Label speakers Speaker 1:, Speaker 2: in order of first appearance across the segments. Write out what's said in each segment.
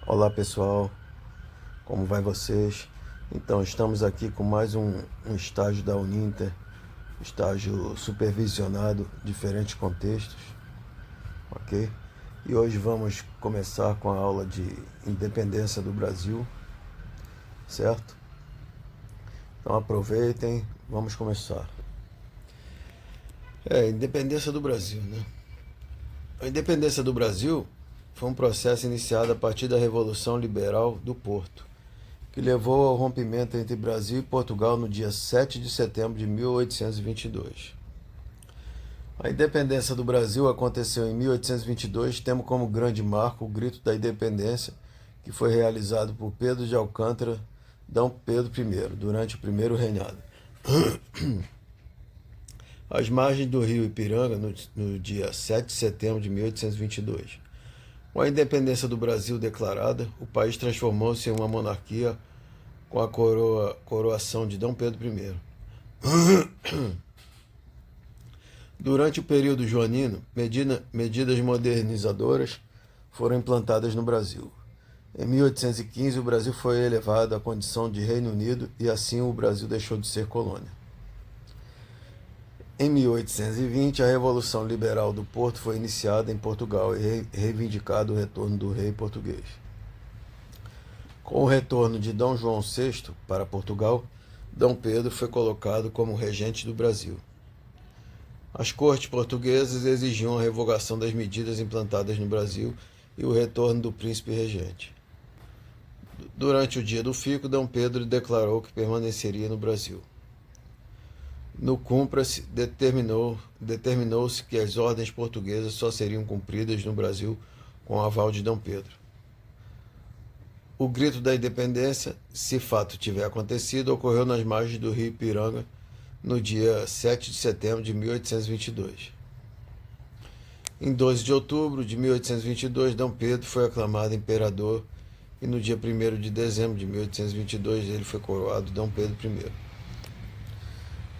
Speaker 1: Olá pessoal, como vai vocês? Então estamos aqui com mais um estágio da Uninter, estágio supervisionado, diferentes contextos, ok? E hoje vamos começar com a aula de independência do Brasil, certo? Então aproveitem, vamos começar. Independência do Brasil, né? A independência do Brasil foi um processo iniciado a partir da Revolução Liberal do Porto, que levou ao rompimento entre Brasil e Portugal no dia 7 de setembro de 1822. A independência do Brasil aconteceu em 1822, tendo como grande marco o Grito da Independência, que foi realizado por Pedro de Alcântara, D. Pedro I, durante o primeiro reinado. Às margens do rio Ipiranga, no dia 7 de setembro de 1822. Com a independência do Brasil declarada, o país transformou-se em uma monarquia com a coroação de D. Pedro I. Durante o período joanino, medidas modernizadoras foram implantadas no Brasil. Em 1815, o Brasil foi elevado à condição de Reino Unido e assim o Brasil deixou de ser colônia. Em 1820, a Revolução Liberal do Porto foi iniciada em Portugal e reivindicado o retorno do rei português. Com o retorno de D. João VI para Portugal, D. Pedro foi colocado como regente do Brasil. As cortes portuguesas exigiam a revogação das medidas implantadas no Brasil e o retorno do príncipe regente. Durante o dia do fico, D. Pedro declarou que permaneceria no Brasil. No cúmplice, determinou-se que as ordens portuguesas só seriam cumpridas no Brasil com o aval de D. Pedro. O Grito da Independência, se fato tiver acontecido, ocorreu nas margens do rio Ipiranga no dia 7 de setembro de 1822. Em 12 de outubro de 1822, D. Pedro foi aclamado imperador e no dia 1º de dezembro de 1822 ele foi coroado D. Pedro I.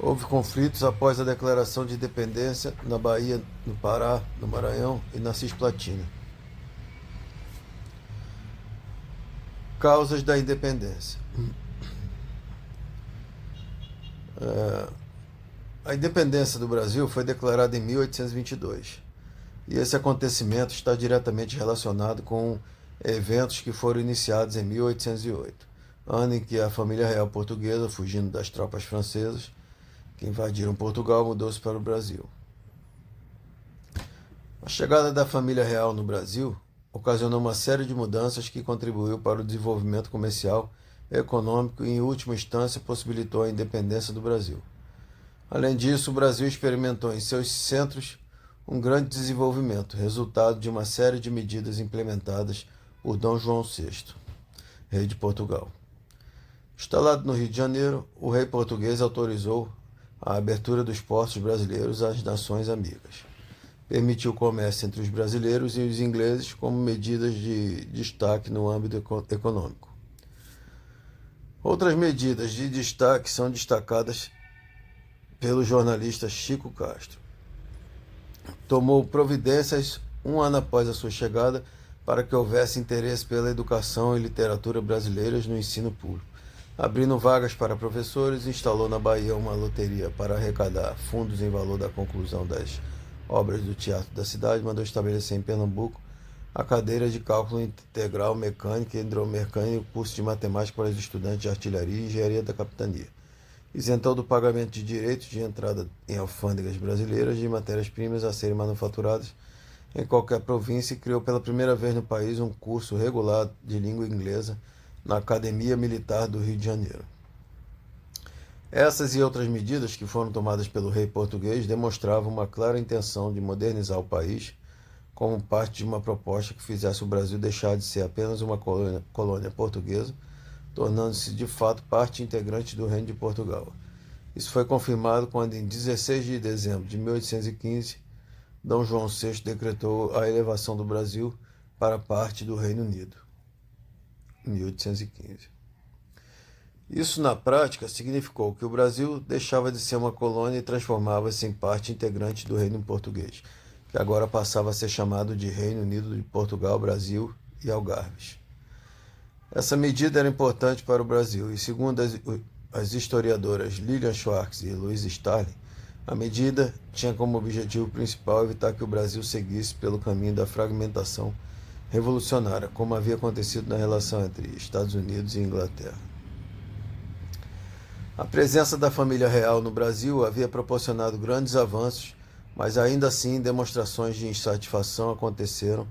Speaker 1: Houve conflitos após a declaração de independência na Bahia, no Pará, no Maranhão e na Cisplatina. Causas da independência. A independência do Brasil foi declarada em 1822 e esse acontecimento está diretamente relacionado com eventos que foram iniciados em 1808, ano em que a família real portuguesa, fugindo das tropas francesas que invadiram Portugal, mudou-se para o Brasil. A chegada da família real no Brasil ocasionou uma série de mudanças que contribuiu para o desenvolvimento comercial, econômico e, em última instância, possibilitou a independência do Brasil. Além disso, o Brasil experimentou em seus centros um grande desenvolvimento, resultado de uma série de medidas implementadas por D. João VI, rei de Portugal. Instalado no Rio de Janeiro, o rei português autorizou a abertura dos portos brasileiros às nações amigas. Permitiu o comércio entre os brasileiros e os ingleses como medidas de destaque no âmbito econômico. Outras medidas de destaque são destacadas pelo jornalista Chico Castro. Tomou providências um ano após a sua chegada para que houvesse interesse pela educação e literatura brasileiras no ensino público. Abrindo vagas para professores, instalou na Bahia uma loteria para arrecadar fundos em valor da conclusão das obras do teatro da cidade, mandou estabelecer em Pernambuco a cadeira de cálculo integral mecânica e hidromecânica e o curso de matemática para os estudantes de artilharia e engenharia da capitania. Isentou do pagamento de direitos de entrada em alfândegas brasileiras de matérias-primas a serem manufaturadas em qualquer província e criou pela primeira vez no país um curso regular de língua inglesa na Academia Militar do Rio de Janeiro. Essas e outras medidas que foram tomadas pelo rei português demonstravam uma clara intenção de modernizar o país como parte de uma proposta que fizesse o Brasil deixar de ser apenas uma colônia portuguesa, tornando-se de fato parte integrante do Reino de Portugal. Isso foi confirmado quando, em 16 de dezembro de 1815, D. João VI decretou a elevação do Brasil para parte do Reino Unido. 1815. Isso, na prática, significou que o Brasil deixava de ser uma colônia e transformava-se em parte integrante do Reino Português, que agora passava a ser chamado de Reino Unido de Portugal, Brasil e Algarves. Essa medida era importante para o Brasil e, segundo as historiadoras Lilian Schwartz e Louise Starling, a medida tinha como objetivo principal evitar que o Brasil seguisse pelo caminho da fragmentação revolucionária, como havia acontecido na relação entre Estados Unidos e Inglaterra. A presença da família real no Brasil havia proporcionado grandes avanços, mas ainda assim demonstrações de insatisfação aconteceram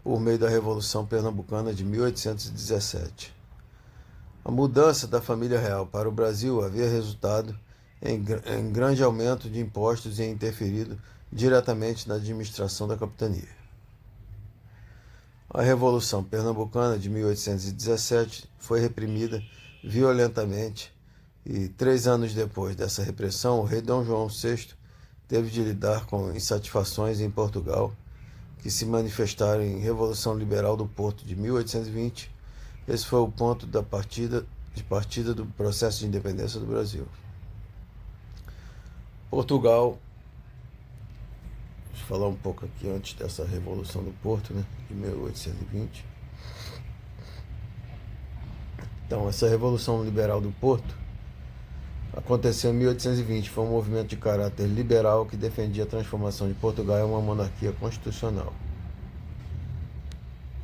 Speaker 1: por meio da Revolução Pernambucana de 1817. A mudança da família real para o Brasil havia resultado em grande aumento de impostos e interferido diretamente na administração da capitania. A Revolução Pernambucana de 1817 foi reprimida violentamente e, 3 anos depois dessa repressão, o rei Dom João VI teve de lidar com insatisfações em Portugal, que se manifestaram em Revolução Liberal do Porto de 1820. Esse foi o ponto de partida do processo de independência do Brasil. Portugal, deixa eu falar um pouco aqui antes dessa Revolução do Porto, de 1820. Então, essa Revolução Liberal do Porto aconteceu em 1820, foi um movimento de caráter liberal que defendia a transformação de Portugal em uma monarquia constitucional.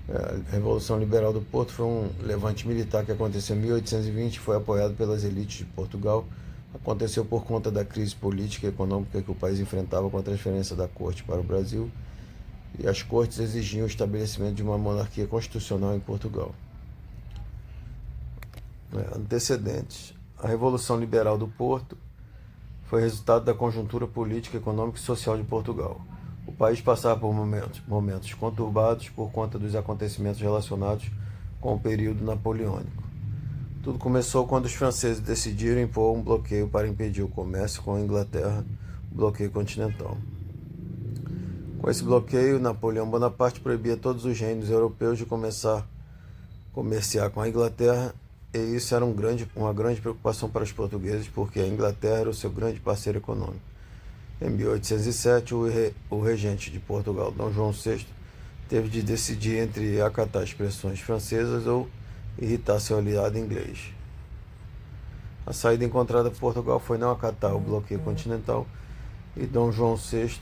Speaker 1: A Revolução Liberal do Porto foi um levante militar que aconteceu em 1820 e foi apoiado pelas elites de Portugal. Aconteceu por conta da crise política e econômica que o país enfrentava com a transferência da corte para o Brasil, e as cortes exigiam o estabelecimento de uma monarquia constitucional em Portugal. Antecedentes. A Revolução Liberal do Porto foi resultado da conjuntura política, econômica e social de Portugal. O país passava por momentos conturbados por conta dos acontecimentos relacionados com o período napoleônico. Tudo começou quando os franceses decidiram impor um bloqueio para impedir o comércio com a Inglaterra, o bloqueio continental. Com esse bloqueio, Napoleão Bonaparte proibia todos os reinos europeus de comerciar com a Inglaterra, e isso era uma grande preocupação para os portugueses, porque a Inglaterra era o seu grande parceiro econômico. Em 1807, o regente de Portugal, Dom João VI, teve de decidir entre acatar as pressões francesas ou irritar seu aliado inglês. A saída encontrada por Portugal foi não acatar o bloqueio continental, e Dom João VI,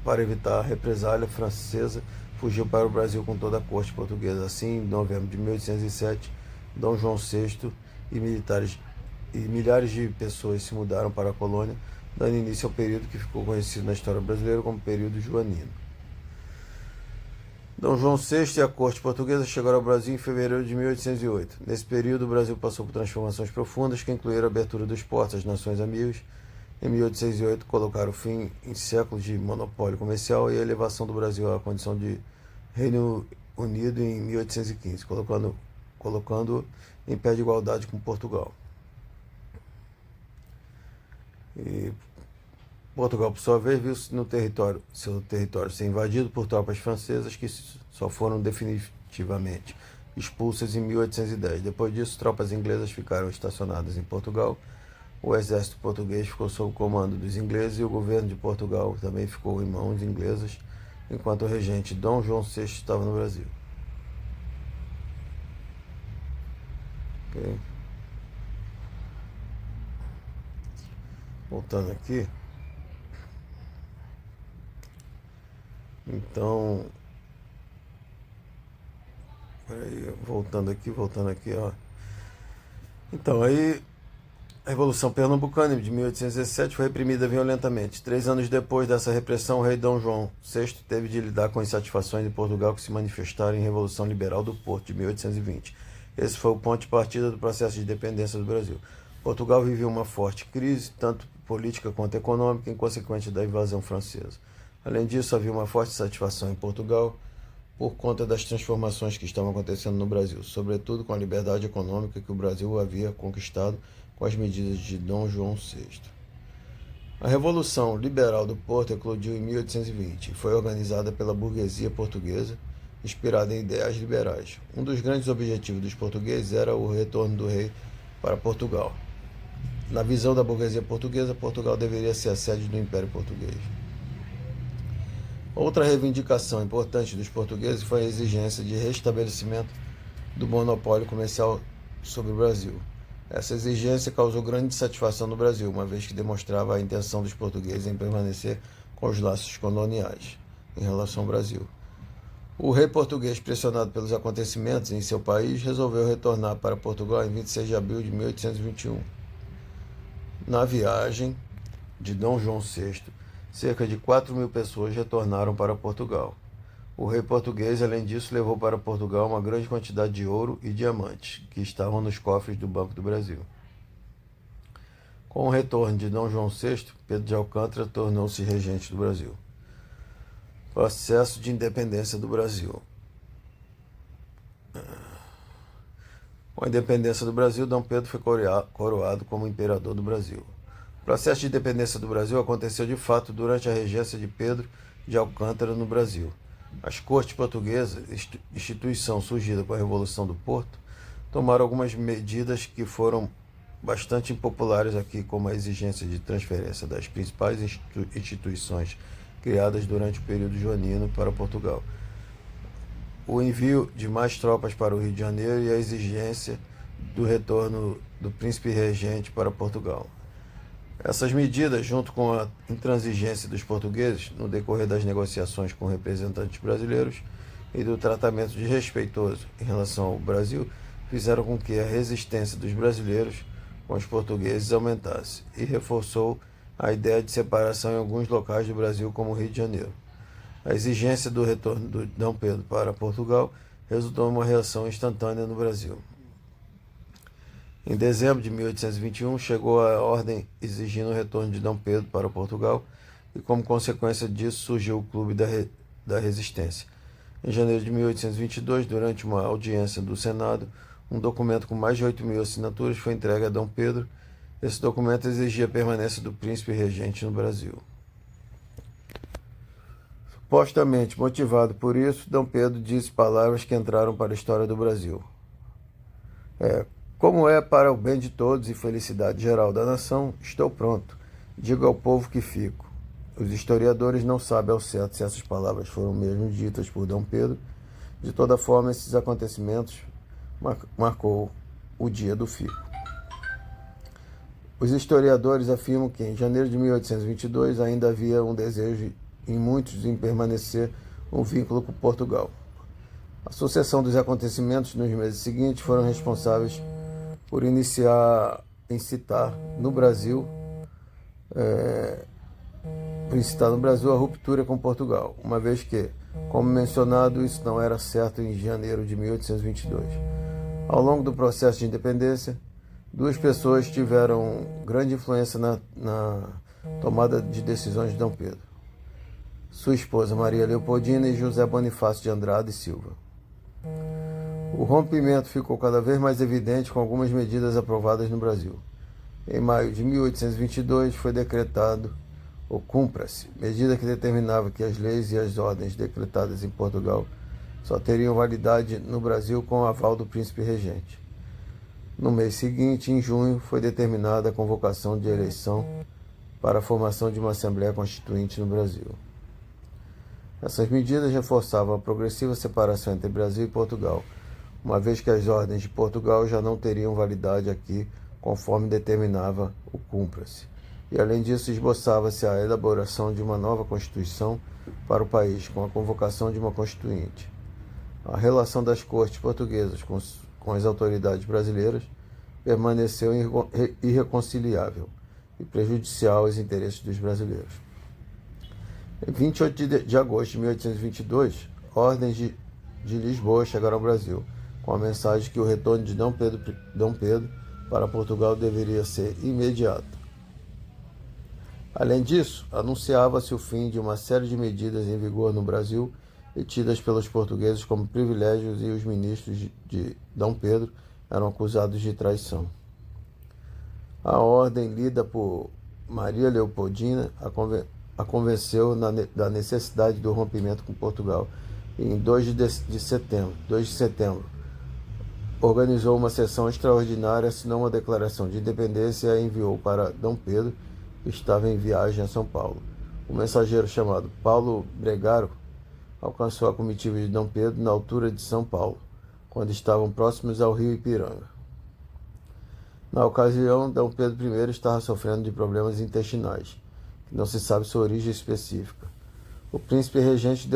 Speaker 1: para evitar a represália francesa, fugiu para o Brasil com toda a corte portuguesa. Assim, em novembro de 1807, Dom João VI e milhares de pessoas se mudaram para a colônia, dando início ao período que ficou conhecido na história brasileira como período joanino. Dom João VI e a corte portuguesa chegaram ao Brasil em fevereiro de 1808. Nesse período, o Brasil passou por transformações profundas que incluíram a abertura dos portos às nações amigas. Em 1808, colocaram fim em séculos de monopólio comercial e a elevação do Brasil à condição de Reino Unido em 1815, colocando em pé de igualdade com Portugal. E Portugal, por sua vez, viu seu território ser invadido por tropas francesas que só foram definitivamente expulsas em 1810. Depois disso, tropas inglesas ficaram estacionadas em Portugal. O exército português ficou sob o comando dos ingleses e o governo de Portugal também ficou em mãos inglesas, enquanto o regente Dom João VI estava no Brasil. Okay. Voltando aqui. Então, voltando aqui, ó. Então, aí, a Revolução Pernambucana de 1817 foi reprimida violentamente. 3 anos depois dessa repressão, o rei Dom João VI teve de lidar com insatisfações em Portugal que se manifestaram em Revolução Liberal do Porto de 1820. Esse foi o ponto de partida do processo de independência do Brasil. Portugal viveu uma forte crise, tanto política quanto econômica, em consequência da invasão francesa. Além disso, havia uma forte satisfação em Portugal por conta das transformações que estavam acontecendo no Brasil, sobretudo com a liberdade econômica que o Brasil havia conquistado com as medidas de Dom João VI. A Revolução Liberal do Porto eclodiu em 1820 e foi organizada pela burguesia portuguesa, inspirada em ideais liberais. Um dos grandes objetivos dos portugueses era o retorno do rei para Portugal. Na visão da burguesia portuguesa, Portugal deveria ser a sede do Império Português. Outra reivindicação importante dos portugueses foi a exigência de restabelecimento do monopólio comercial sobre o Brasil. Essa exigência causou grande satisfação no Brasil, uma vez que demonstrava a intenção dos portugueses em permanecer com os laços coloniais em relação ao Brasil. O rei português, pressionado pelos acontecimentos em seu país, resolveu retornar para Portugal em 26 de abril de 1821. Na viagem de Dom João VI, cerca de 4.000 pessoas retornaram para Portugal. O rei português, além disso, levou para Portugal uma grande quantidade de ouro e diamantes, que estavam nos cofres do Banco do Brasil. Com o retorno de Dom João VI, Pedro de Alcântara tornou-se regente do Brasil. Processo de independência do Brasil. Com a independência do Brasil, Dom Pedro foi coroado como imperador do Brasil. O processo de independência do Brasil aconteceu de fato durante a regência de Pedro de Alcântara no Brasil. As cortes portuguesas, instituição surgida com a Revolução do Porto, tomaram algumas medidas que foram bastante impopulares aqui, como a exigência de transferência das principais instituições criadas durante o período joanino para Portugal, o envio de mais tropas para o Rio de Janeiro e a exigência do retorno do príncipe regente para Portugal. Essas medidas, junto com a intransigência dos portugueses no decorrer das negociações com representantes brasileiros e do tratamento desrespeitoso em relação ao Brasil, fizeram com que a resistência dos brasileiros com os portugueses aumentasse e reforçou a ideia de separação em alguns locais do Brasil, como o Rio de Janeiro. A exigência do retorno de Dom Pedro para Portugal resultou em uma reação instantânea no Brasil. Em dezembro de 1821, chegou a ordem exigindo o retorno de Dom Pedro para Portugal e, como consequência disso, surgiu o Clube da Resistência. Em janeiro de 1822, durante uma audiência do Senado, um documento com mais de 8.000 assinaturas foi entregue a Dom Pedro. Esse documento exigia a permanência do príncipe regente no Brasil. Supostamente motivado por isso, Dom Pedro disse palavras que entraram para a história do Brasil. Como é para o bem de todos e felicidade geral da nação, estou pronto. Digo ao povo que fico. Os historiadores não sabem ao certo se essas palavras foram mesmo ditas por Dom Pedro. De toda forma, esses acontecimentos marcou o dia do fico. Os historiadores afirmam que em janeiro de 1822 ainda havia um desejo em muitos em permanecer um vínculo com Portugal. A sucessão dos acontecimentos nos meses seguintes foram responsáveis por incitar no Brasil a ruptura com Portugal, uma vez que, como mencionado, isso não era certo em janeiro de 1822. Ao longo do processo de independência, duas pessoas tiveram grande influência na tomada de decisões de Dom Pedro: sua esposa Maria Leopoldina e José Bonifácio de Andrade e Silva. O rompimento ficou cada vez mais evidente com algumas medidas aprovadas no Brasil. Em maio de 1822 foi decretado o Cumpra-se, medida que determinava que as leis e as ordens decretadas em Portugal só teriam validade no Brasil com o aval do príncipe regente. No mês seguinte, em junho, foi determinada a convocação de eleição para a formação de uma Assembleia Constituinte no Brasil. Essas medidas reforçavam a progressiva separação entre Brasil e Portugal, uma vez que as ordens de Portugal já não teriam validade aqui, conforme determinava o Cumpra-se. E, além disso, esboçava-se a elaboração de uma nova Constituição para o país, com a convocação de uma Constituinte. A relação das cortes portuguesas com as autoridades brasileiras permaneceu irreconciliável e prejudicial aos interesses dos brasileiros. Em 28 de agosto de 1822, ordens de Lisboa chegaram ao Brasil, com a mensagem que o retorno de Dom Pedro para Portugal deveria ser imediato. Além disso, anunciava-se o fim de uma série de medidas em vigor no Brasil e tidas pelos portugueses como privilégios, e os ministros de Dom Pedro eram acusados de traição. A ordem lida por Maria Leopoldina a convenceu da necessidade do rompimento com Portugal. E em 2 de setembro, organizou uma sessão extraordinária, assinou uma declaração de independência e a enviou para Dom Pedro, que estava em viagem a São Paulo. O mensageiro, chamado Paulo Bregaro, alcançou a comitiva de Dom Pedro na altura de São Paulo, quando estavam próximos ao rio Ipiranga. Na ocasião, Dom Pedro I estava sofrendo de problemas intestinais, que não se sabe sua origem específica. O príncipe regente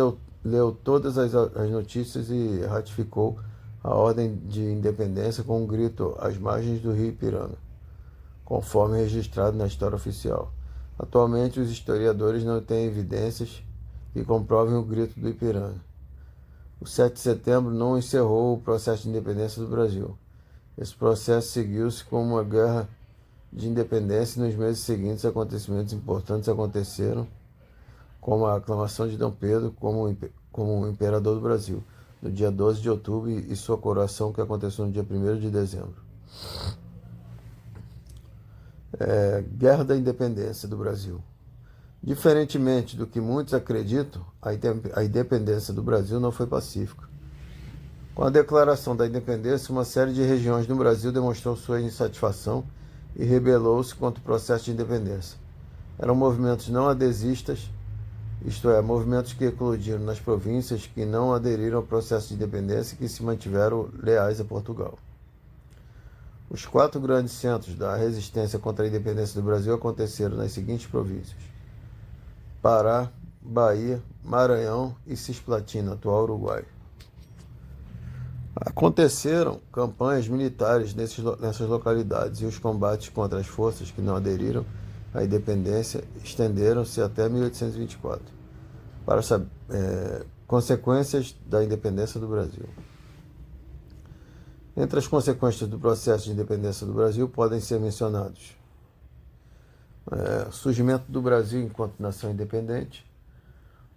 Speaker 1: leu todas as notícias e ratificou a ordem de independência com um grito às margens do rio Ipiranga, conforme registrado na história oficial. Atualmente, os historiadores não têm evidências que comprovem o grito do Ipiranga. O 7 de setembro não encerrou o processo de independência do Brasil. Esse processo seguiu-se com uma guerra de independência e nos meses seguintes acontecimentos importantes aconteceram, como a aclamação de Dom Pedro como imperador do Brasil, no dia 12 de outubro, e sua coroação, que aconteceu no dia 1º de dezembro. Guerra da Independência do Brasil. Diferentemente do que muitos acreditam, a independência do Brasil não foi pacífica. Com a declaração da independência, uma série de regiões no Brasil demonstrou sua insatisfação e rebelou-se contra o processo de independência. Eram movimentos não adesistas, isto é, movimentos que eclodiram nas províncias que não aderiram ao processo de independência e que se mantiveram leais a Portugal. Os 4 grandes centros da resistência contra a independência do Brasil aconteceram nas seguintes províncias: Pará, Bahia, Maranhão e Cisplatina, atual Uruguai. Aconteceram campanhas militares nessas localidades e os combates contra as forças que não aderiram à independência estenderam-se até 1824, para consequências da independência do Brasil. Entre as consequências do processo de independência do Brasil podem ser mencionados surgimento do Brasil enquanto nação independente,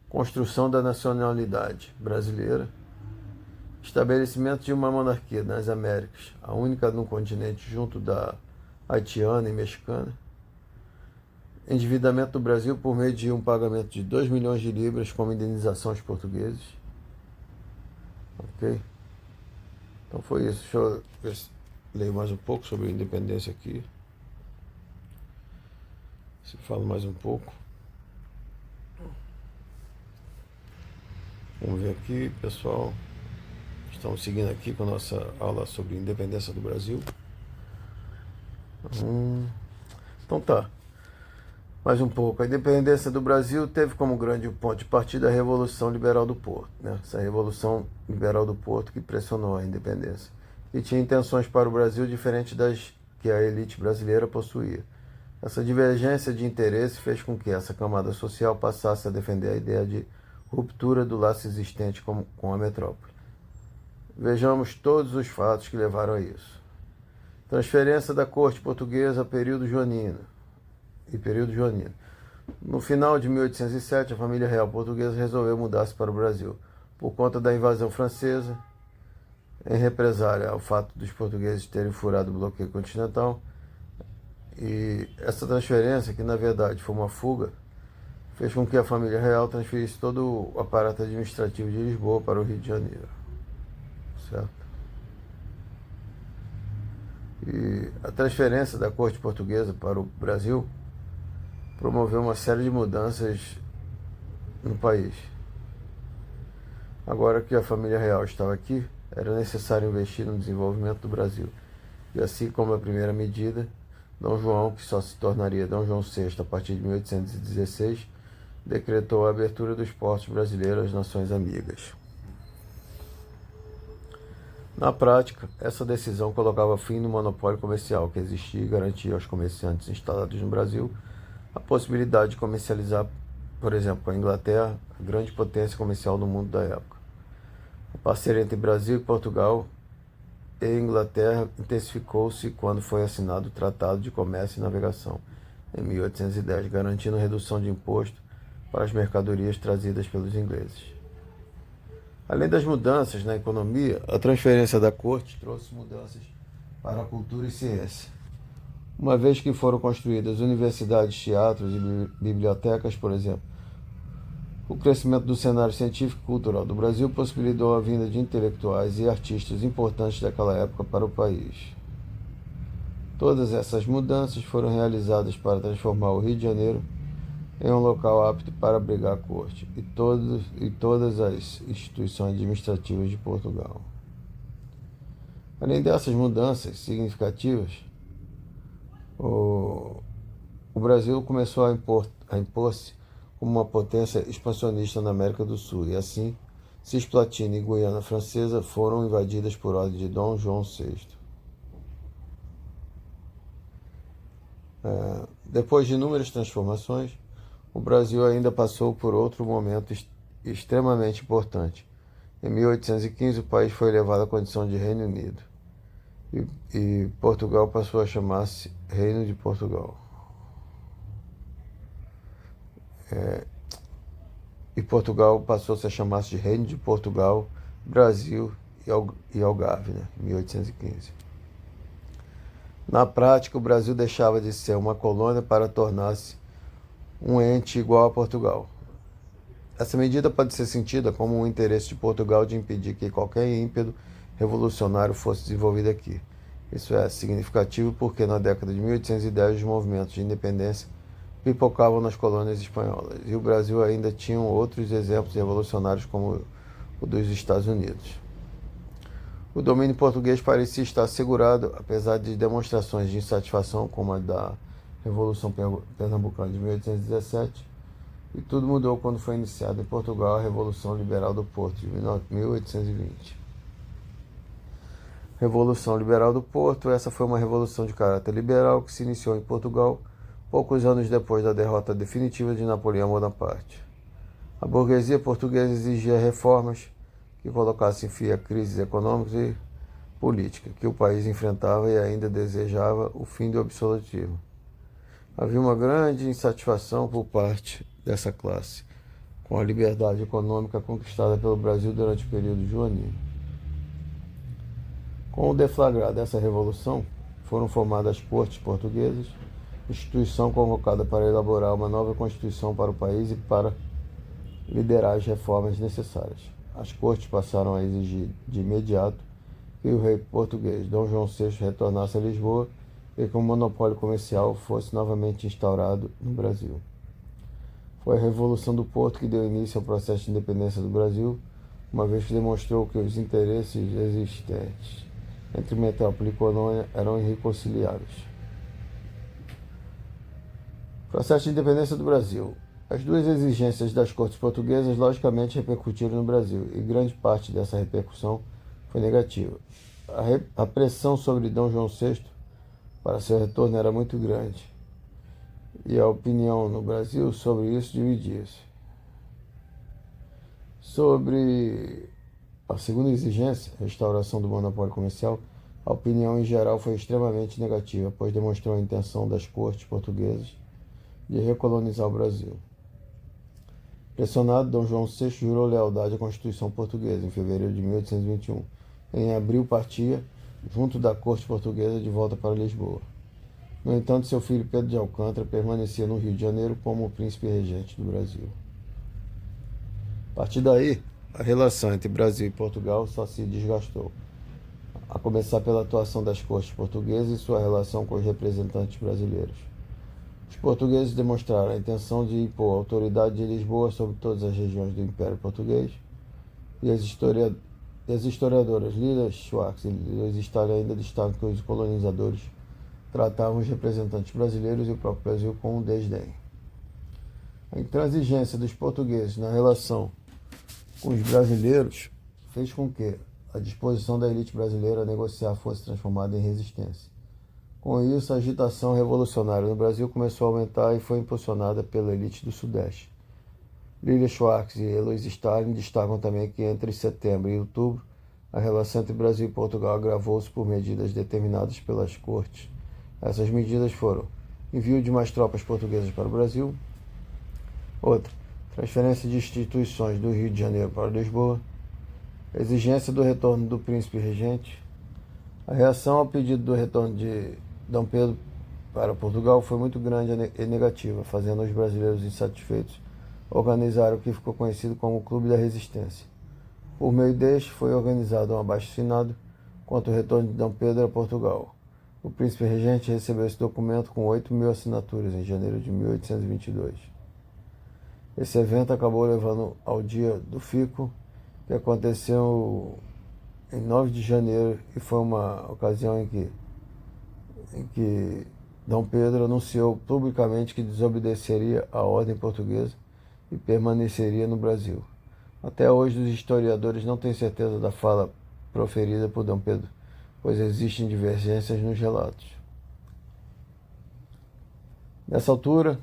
Speaker 1: construção da nacionalidade brasileira, estabelecimento de uma monarquia nas Américas, a única no continente junto da haitiana e mexicana, endividamento do Brasil por meio de um pagamento de 2 milhões de libras como indenização aos portugueses. Ok? Então foi isso. Deixa eu ver se leio mais um pouco sobre a independência aqui. Se falo mais um pouco. Vamos ver aqui, pessoal. Estamos seguindo aqui com a nossa aula sobre a independência do Brasil. Então tá. Mais um pouco. A independência do Brasil teve como grande ponto de partida a Revolução Liberal do Porto, né? Essa Revolução Liberal do Porto que pressionou a independência e tinha intenções para o Brasil diferentes das que a elite brasileira possuía. Essa divergência de interesse fez com que essa camada social passasse a defender a ideia de ruptura do laço existente com a metrópole. Vejamos todos os fatos que levaram a isso. Transferência da corte portuguesa a período joanino. No final de 1807, a família real portuguesa resolveu mudar-se para o Brasil, por conta da invasão francesa, em represália ao fato dos portugueses terem furado o bloqueio continental. E essa transferência, que na verdade foi uma fuga, fez com que a família real transferisse todo o aparato administrativo de Lisboa para o Rio de Janeiro. Certo? E a transferência da corte portuguesa para o Brasil promoveu uma série de mudanças no país. Agora que a família real estava aqui, era necessário investir no desenvolvimento do Brasil. E assim como a primeira medida, Dom João, que só se tornaria Dom João VI a partir de 1816, decretou a abertura dos portos brasileiros às nações amigas. Na prática, essa decisão colocava fim no monopólio comercial que existia e garantia aos comerciantes instalados no Brasil a possibilidade de comercializar, por exemplo, com a Inglaterra, a grande potência comercial do mundo da época. A parceria entre Brasil e Portugal e Inglaterra intensificou-se quando foi assinado o Tratado de Comércio e Navegação, em 1810, garantindo redução de imposto para as mercadorias trazidas pelos ingleses. Além das mudanças na economia, a transferência da corte trouxe mudanças para a cultura e ciência, uma vez que foram construídas universidades, teatros e bibliotecas, por exemplo. O crescimento do cenário científico e cultural do Brasil possibilitou a vinda de intelectuais e artistas importantes daquela época para o país. Todas essas mudanças foram realizadas para transformar o Rio de Janeiro em um local apto para abrigar a corte e todas as instituições administrativas de Portugal. Além dessas mudanças significativas, o, o Brasil começou a impor-se como uma potência expansionista na América do Sul, e assim, Cisplatina e Guiana Francesa foram invadidas por ordem de Dom João VI. Depois de inúmeras transformações, o Brasil ainda passou por outro momento extremamente importante. Em 1815, o país foi elevado à condição de Reino Unido e Portugal passou a chamar-se Reino de Portugal. E Portugal passou-se a chamar-se de Reino de Portugal, Brasil e Algarve, em 1815. Na prática, o Brasil deixava de ser uma colônia para tornar-se um ente igual a Portugal. Essa medida pode ser sentida como um interesse de Portugal de impedir que qualquer ímpeto revolucionário fosse desenvolvido aqui. Isso é significativo porque na década de 1810 os movimentos de independência pipocavam nas colônias espanholas e o Brasil ainda tinha outros exemplos revolucionários como o dos Estados Unidos. O domínio português parecia estar assegurado, apesar de demonstrações de insatisfação como a da Revolução Pernambucana de 1817, e tudo mudou quando foi iniciada em Portugal a Revolução Liberal do Porto de 1820. Revolução Liberal do Porto, essa foi uma revolução de caráter liberal que se iniciou em Portugal poucos anos depois da derrota definitiva de Napoleão Bonaparte. A burguesia portuguesa exigia reformas que colocassem fim a crises econômicas e política que o país enfrentava e ainda desejava o fim do absolutismo. Havia uma grande insatisfação por parte dessa classe com a liberdade econômica conquistada pelo Brasil durante o período joanino. Com o deflagrar dessa revolução, foram formadas as cortes portuguesas, instituição convocada para elaborar uma nova constituição para o país e para liderar as reformas necessárias. As cortes passaram a exigir de imediato que o rei português Dom João VI retornasse a Lisboa e que o monopólio comercial fosse novamente instaurado no Brasil. Foi a Revolução do Porto que deu início ao processo de independência do Brasil, uma vez que demonstrou que os interesses existentes entre metrópole e colônia eram irreconciliáveis. Processo de independência do Brasil. As duas exigências das cortes portuguesas logicamente repercutiram no Brasil, e grande parte dessa repercussão foi negativa. A pressão sobre Dom João VI para seu retorno era muito grande, e a opinião no Brasil sobre isso dividia-se. Sobre a segunda exigência, a restauração do monopólio comercial, a opinião em geral foi extremamente negativa, pois demonstrou a intenção das cortes portuguesas de recolonizar o Brasil. Pressionado, Dom João VI jurou lealdade à Constituição Portuguesa em fevereiro de 1821. Em abril partia, junto da corte portuguesa, de volta para Lisboa. No entanto, seu filho Pedro de Alcântara permanecia no Rio de Janeiro como o príncipe regente do Brasil. A partir daí, a relação entre Brasil e Portugal só se desgastou, a começar pela atuação das cortes portuguesas e sua relação com os representantes brasileiros. Os portugueses demonstraram a intenção de impor a autoridade de Lisboa sobre todas as regiões do Império Português, e as historiadoras Lila Schwartz e Luiz Stalin ainda destacam que os colonizadores tratavam os representantes brasileiros e o próprio Brasil com desdém. A intransigência dos portugueses na relação com os brasileiros fez com que a disposição da elite brasileira a negociar fosse transformada em resistência. Com isso, a agitação revolucionária no Brasil começou a aumentar e foi impulsionada pela elite do Sudeste. Lila Schwartz e Eloise Stalin destacam também que entre setembro e outubro, a relação entre Brasil e Portugal agravou-se por medidas determinadas pelas cortes. Essas medidas foram envio de mais tropas portuguesas para o Brasil, outra, transferência de instituições do Rio de Janeiro para Lisboa, exigência do retorno do príncipe regente. A reação ao pedido do retorno de Dom Pedro para Portugal foi muito grande e negativa, fazendo os brasileiros insatisfeitos organizar o que ficou conhecido como o Clube da Resistência. Por meio deste, foi organizado um abaixo-assinado contra o retorno de Dom Pedro a Portugal. O príncipe regente recebeu esse documento com 8.000 assinaturas em janeiro de 1822. Esse evento acabou levando ao dia do fico, que aconteceu em 9 de janeiro, e foi uma ocasião em que Dom Pedro anunciou publicamente que desobedeceria à ordem portuguesa e permaneceria no Brasil. Até hoje, os historiadores não têm certeza da fala proferida por Dom Pedro, pois existem divergências nos relatos. Nessa altura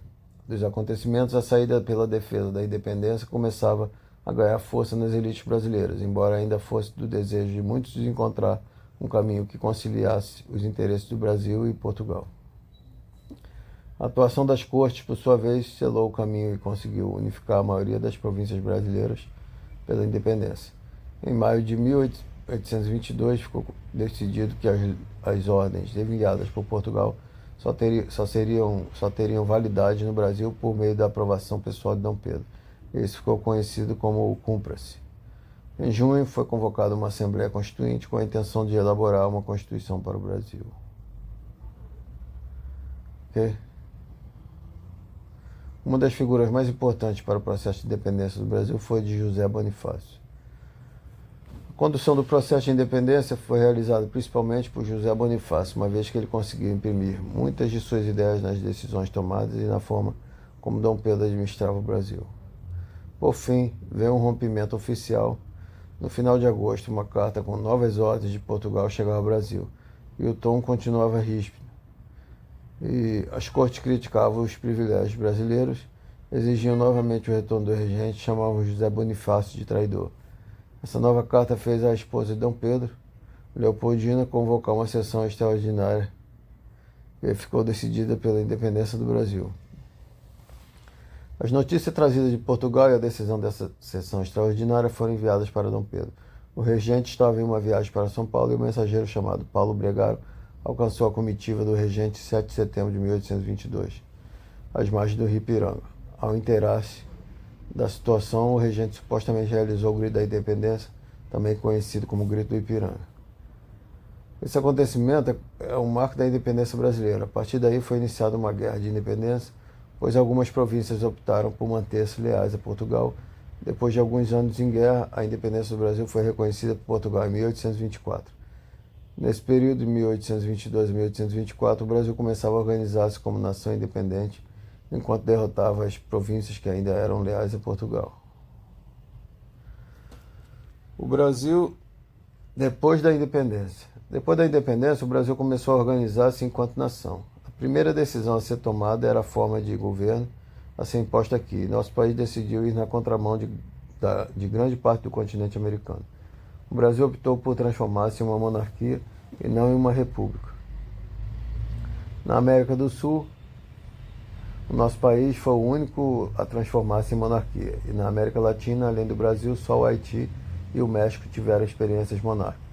Speaker 1: dos acontecimentos, a saída pela defesa da independência começava a ganhar força nas elites brasileiras, embora ainda fosse do desejo de muitos de encontrar um caminho que conciliasse os interesses do Brasil e Portugal. A atuação das cortes, por sua vez, selou o caminho e conseguiu unificar a maioria das províncias brasileiras pela independência. Em maio de 1822, ficou decidido que as ordens enviadas por Portugal só teriam validade no Brasil por meio da aprovação pessoal de Dom Pedro. Isso ficou conhecido como o Cumpra-se. Em junho, foi convocada uma Assembleia Constituinte com a intenção de elaborar uma Constituição para o Brasil. Okay? Uma das figuras mais importantes para o processo de independência do Brasil foi de José Bonifácio. A condução do processo de independência foi realizada principalmente por José Bonifácio, uma vez que ele conseguiu imprimir muitas de suas ideias nas decisões tomadas e na forma como Dom Pedro administrava o Brasil. Por fim, veio um rompimento oficial. No final de agosto, uma carta com novas ordens de Portugal chegava ao Brasil, e o tom continuava ríspido. E as cortes criticavam os privilégios brasileiros, exigiam novamente o retorno do regente e chamavam José Bonifácio de traidor. Essa nova carta fez a esposa de Dom Pedro, Leopoldina, convocar uma sessão extraordinária e ficou decidida pela independência do Brasil. As notícias trazidas de Portugal e a decisão dessa sessão extraordinária foram enviadas para Dom Pedro. O regente estava em uma viagem para São Paulo e o mensageiro chamado Paulo Bregaro alcançou a comitiva do regente em 7 de setembro de 1822, às margens do rio Ipiranga. Ao inteirar-se da situação, o regente supostamente realizou o Grito da Independência, também conhecido como Grito do Ipiranga. Esse acontecimento é um marco da independência brasileira. A partir daí foi iniciada uma guerra de independência, pois algumas províncias optaram por manter-se leais a Portugal. Depois de alguns anos em guerra, a independência do Brasil foi reconhecida por Portugal em 1824. Nesse período, de 1822 a 1824, o Brasil começava a organizar-se como nação independente, enquanto derrotava as províncias que ainda eram leais a Portugal. O Brasil, depois da independência. Depois da independência, o Brasil começou a organizar-se enquanto nação. A primeira decisão a ser tomada era a forma de governo a ser imposta aqui. Nosso país decidiu ir na contramão de grande parte do continente americano. O Brasil optou por transformar-se em uma monarquia e não em uma república. Na América do Sul, o nosso país foi o único a transformar-se em monarquia. E na América Latina, além do Brasil, só o Haiti e o México tiveram experiências monárquicas.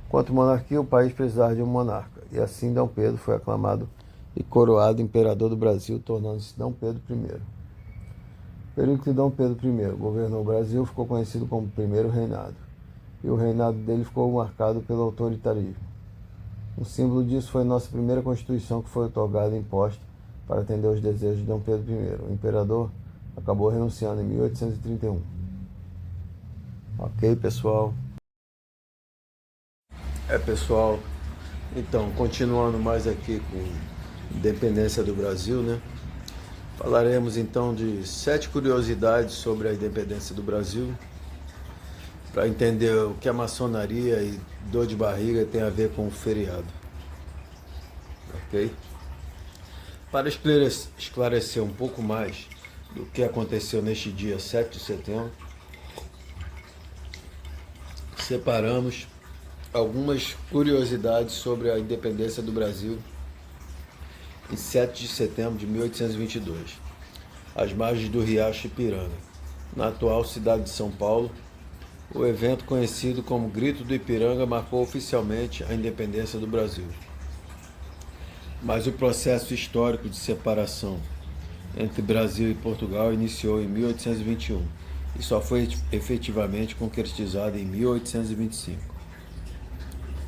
Speaker 1: Quanto monarquia, o país precisava de um monarca. E assim Dom Pedro foi aclamado e coroado imperador do Brasil, tornando-se Dom Pedro I. O período que Dom Pedro I governou o Brasil ficou conhecido como Primeiro Reinado. E o reinado dele ficou marcado pelo autoritarismo. Um símbolo disso foi nossa primeira Constituição, que foi otorgada e imposta para atender aos desejos de Dom Pedro I. O imperador acabou renunciando em 1831. Ok, pessoal? Pessoal, então, continuando mais aqui com independência do Brasil, né? Falaremos então de 7 curiosidades sobre a independência do Brasil, para entender o que a maçonaria e dor de barriga tem a ver com o feriado. Ok? Para esclarecer um pouco mais do que aconteceu neste dia 7 de setembro, separamos algumas curiosidades sobre a independência do Brasil em 7 de setembro de 1822, às margens do riacho Ipiranga, na atual cidade de São Paulo. O evento, conhecido como Grito do Ipiranga, marcou oficialmente a independência do Brasil. Mas o processo histórico de separação entre Brasil e Portugal iniciou em 1821 e só foi efetivamente concretizado em 1825.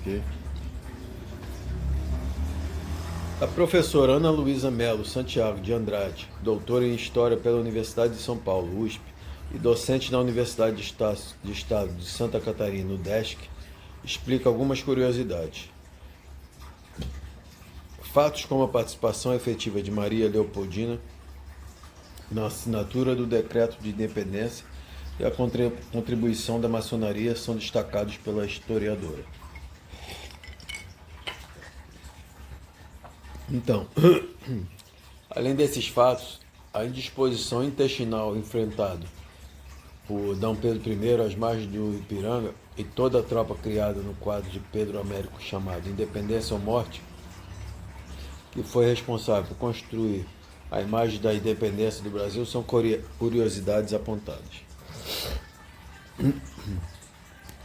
Speaker 1: Okay? A professora Ana Luísa Melo Santiago de Andrade, doutora em História pela Universidade de São Paulo, USP, e docente na Universidade de Estado de Santa Catarina, UDESC, explica algumas curiosidades. Fatos como a participação efetiva de Maria Leopoldina na assinatura do Decreto de Independência e a contribuição da maçonaria são destacados pela historiadora. Então, além desses fatos, a indisposição intestinal enfrentada por D. Pedro I às margens do Ipiranga e toda a tropa criada no quadro de Pedro Américo chamado Independência ou Morte, que foi responsável por construir a imagem da independência do Brasil, são curiosidades apontadas.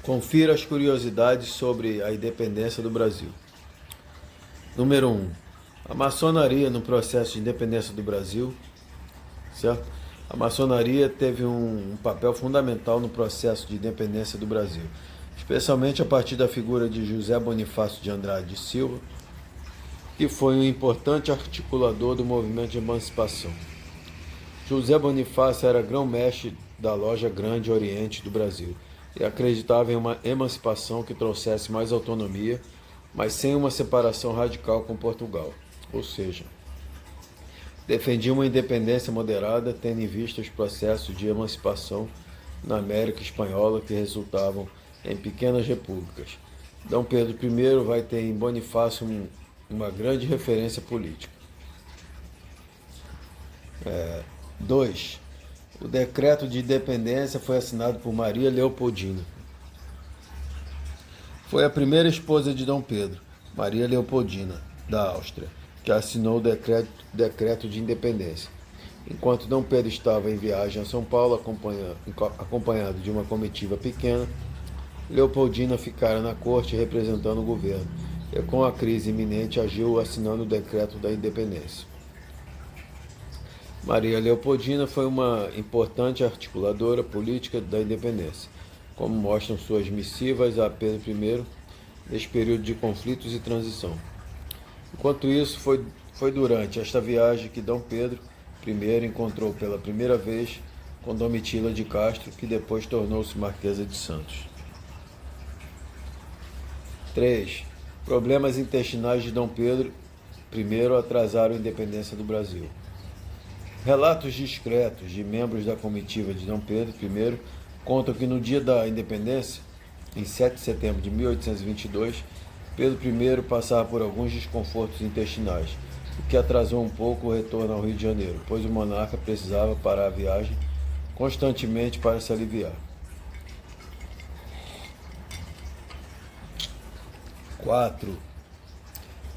Speaker 1: Confira as curiosidades sobre a independência do Brasil. Número 1. A maçonaria no processo de independência do Brasil, certo? A maçonaria teve um papel fundamental no processo de independência do Brasil, especialmente a partir da figura de José Bonifácio de Andrade e Silva, que foi um importante articulador do movimento de emancipação. José Bonifácio era grão-mestre da Loja Grande Oriente do Brasil e acreditava em uma emancipação que trouxesse mais autonomia, mas sem uma separação radical com Portugal, ou seja, defendia uma independência moderada, tendo em vista os processos de emancipação na América Espanhola que resultavam em pequenas repúblicas. D. Pedro I vai ter em Bonifácio uma grande referência política. 2. O decreto de independência foi assinado por Maria Leopoldina. Foi a primeira esposa de D. Pedro, Maria Leopoldina, da Áustria, que assinou o decreto de independência. Enquanto D. Pedro estava em viagem a São Paulo, acompanhado de uma comitiva pequena, Leopoldina ficara na corte representando o governo e, com a crise iminente, agiu assinando o decreto da independência. Maria Leopoldina foi uma importante articuladora política da independência, como mostram suas missivas a Pedro I nesse período de conflitos e transição. Enquanto isso, foi durante esta viagem que D. Pedro I encontrou pela primeira vez com Domitila de Castro, que depois tornou-se Marquesa de Santos. 3. Problemas intestinais de D. Pedro I atrasaram a independência do Brasil. Relatos discretos de membros da comitiva de D. Pedro I contam que no dia da independência, em 7 de setembro de 1822, Pedro I passava por alguns desconfortos intestinais, o que atrasou um pouco o retorno ao Rio de Janeiro, pois o monarca precisava parar a viagem constantemente para se aliviar. 4.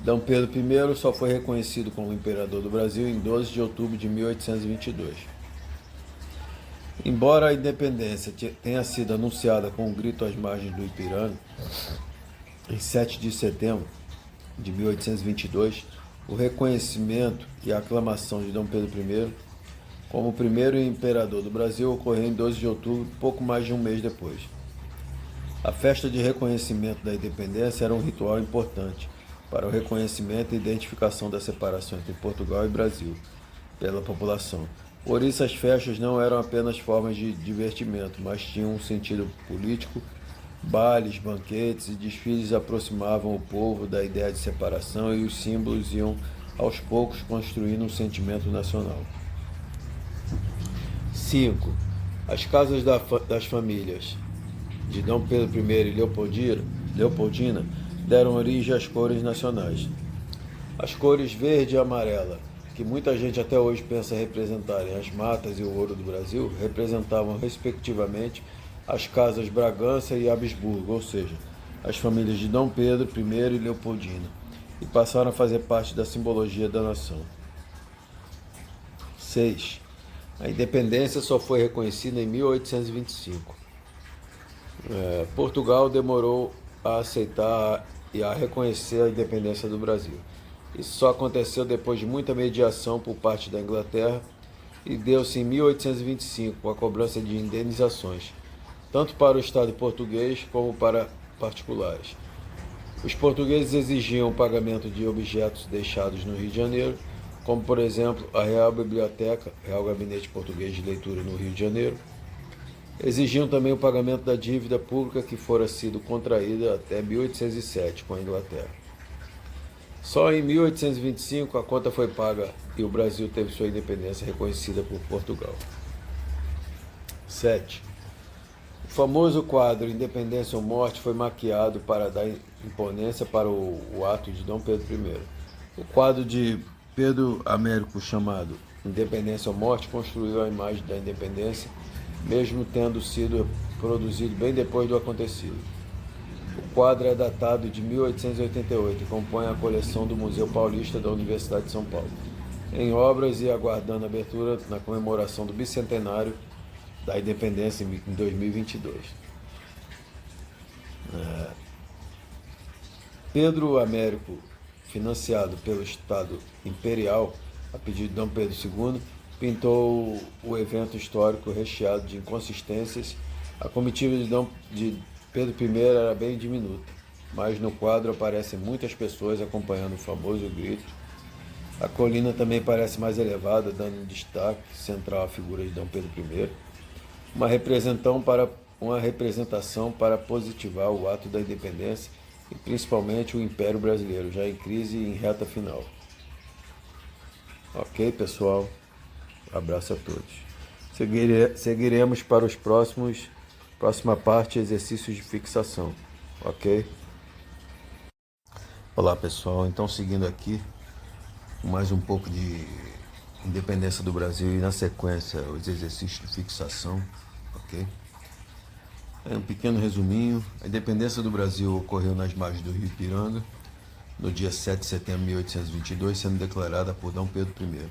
Speaker 1: D. Pedro I só foi reconhecido como imperador do Brasil em 12 de outubro de 1822. Embora a independência tenha sido anunciada com um grito às margens do Ipiranga, em 7 de setembro de 1822, o reconhecimento e a aclamação de D. Pedro I como o primeiro imperador do Brasil ocorreu em 12 de outubro, pouco mais de um mês depois. A festa de reconhecimento da independência era um ritual importante para o reconhecimento e identificação da separação entre Portugal e Brasil pela população. Por isso, as festas não eram apenas formas de divertimento, mas tinham um sentido político. Bailes, banquetes e desfiles aproximavam o povo da ideia de separação e os símbolos iam, aos poucos, construindo um sentimento nacional. 5. As casas das famílias de D. Pedro I e Leopoldina deram origem às cores nacionais. As cores verde e amarela, que muita gente até hoje pensa representarem as matas e o ouro do Brasil, representavam respectivamente as casas Bragança e Habsburgo, ou seja, as famílias de D. Pedro I e Leopoldina, e passaram a fazer parte da simbologia da nação. 6. A independência só foi reconhecida em 1825. Portugal demorou a aceitar e a reconhecer a independência do Brasil. Isso só aconteceu depois de muita mediação por parte da Inglaterra e deu-se em 1825 com a cobrança de indenizações, tanto para o Estado português como para particulares. Os portugueses exigiam o pagamento de objetos deixados no Rio de Janeiro, como, por exemplo, a Real Biblioteca, Real Gabinete Português de Leitura no Rio de Janeiro, Exigiam também o pagamento da dívida pública que fora sido contraída até 1807 com a Inglaterra. Só em 1825 a conta foi paga e o Brasil teve sua independência reconhecida por Portugal. 7. O famoso quadro Independência ou Morte foi maquiado para dar imponência para o ato de Dom Pedro I. O quadro de Pedro Américo chamado Independência ou Morte construiu a imagem da independência, mesmo tendo sido produzido bem depois do acontecido. O quadro é datado de 1888 e compõe a coleção do Museu Paulista da Universidade de São Paulo, em obras e aguardando abertura na comemoração do bicentenário da independência em 2022. Pedro Américo, financiado pelo Estado Imperial, a pedido de Dom Pedro II, pintou o evento histórico recheado de inconsistências. A comitiva de Pedro I era bem diminuta, mas no quadro aparecem muitas pessoas acompanhando o famoso grito. A colina também parece mais elevada, dando destaque central à figura de Dom Pedro I. Uma representação para positivar o ato da independência e principalmente o Império Brasileiro, já em crise e em reta final. Ok, pessoal? Abraço a todos. Seguiremos para os próxima parte, exercícios de fixação. Ok? Olá, pessoal. Então, seguindo aqui, mais um pouco de independência do Brasil e, na sequência, os exercícios de fixação. Ok? Um pequeno resuminho. A independência do Brasil ocorreu nas margens do Rio Ipiranga, no dia 7 de setembro de 1822, sendo declarada por Dom Pedro I.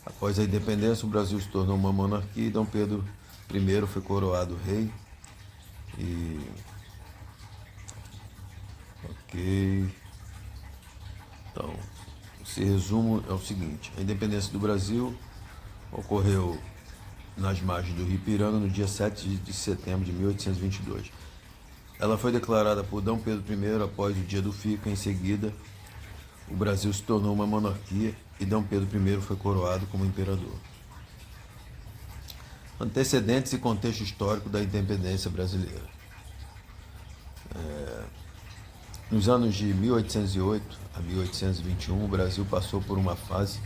Speaker 1: Após a independência, o Brasil se tornou uma monarquia e Dom Pedro I foi coroado rei. Ok. Então, esse resumo é o seguinte: a independência do Brasil ocorreu nas margens do Rio Ipiranga no dia 7 de setembro de 1822. Ela foi declarada por Dom Pedro I após o dia do Fica. Em seguida, o Brasil se tornou uma monarquia e Dom Pedro I foi coroado como imperador. Antecedentes e contexto histórico da independência brasileira. Nos anos de 1808 a 1821, o Brasil passou por uma fase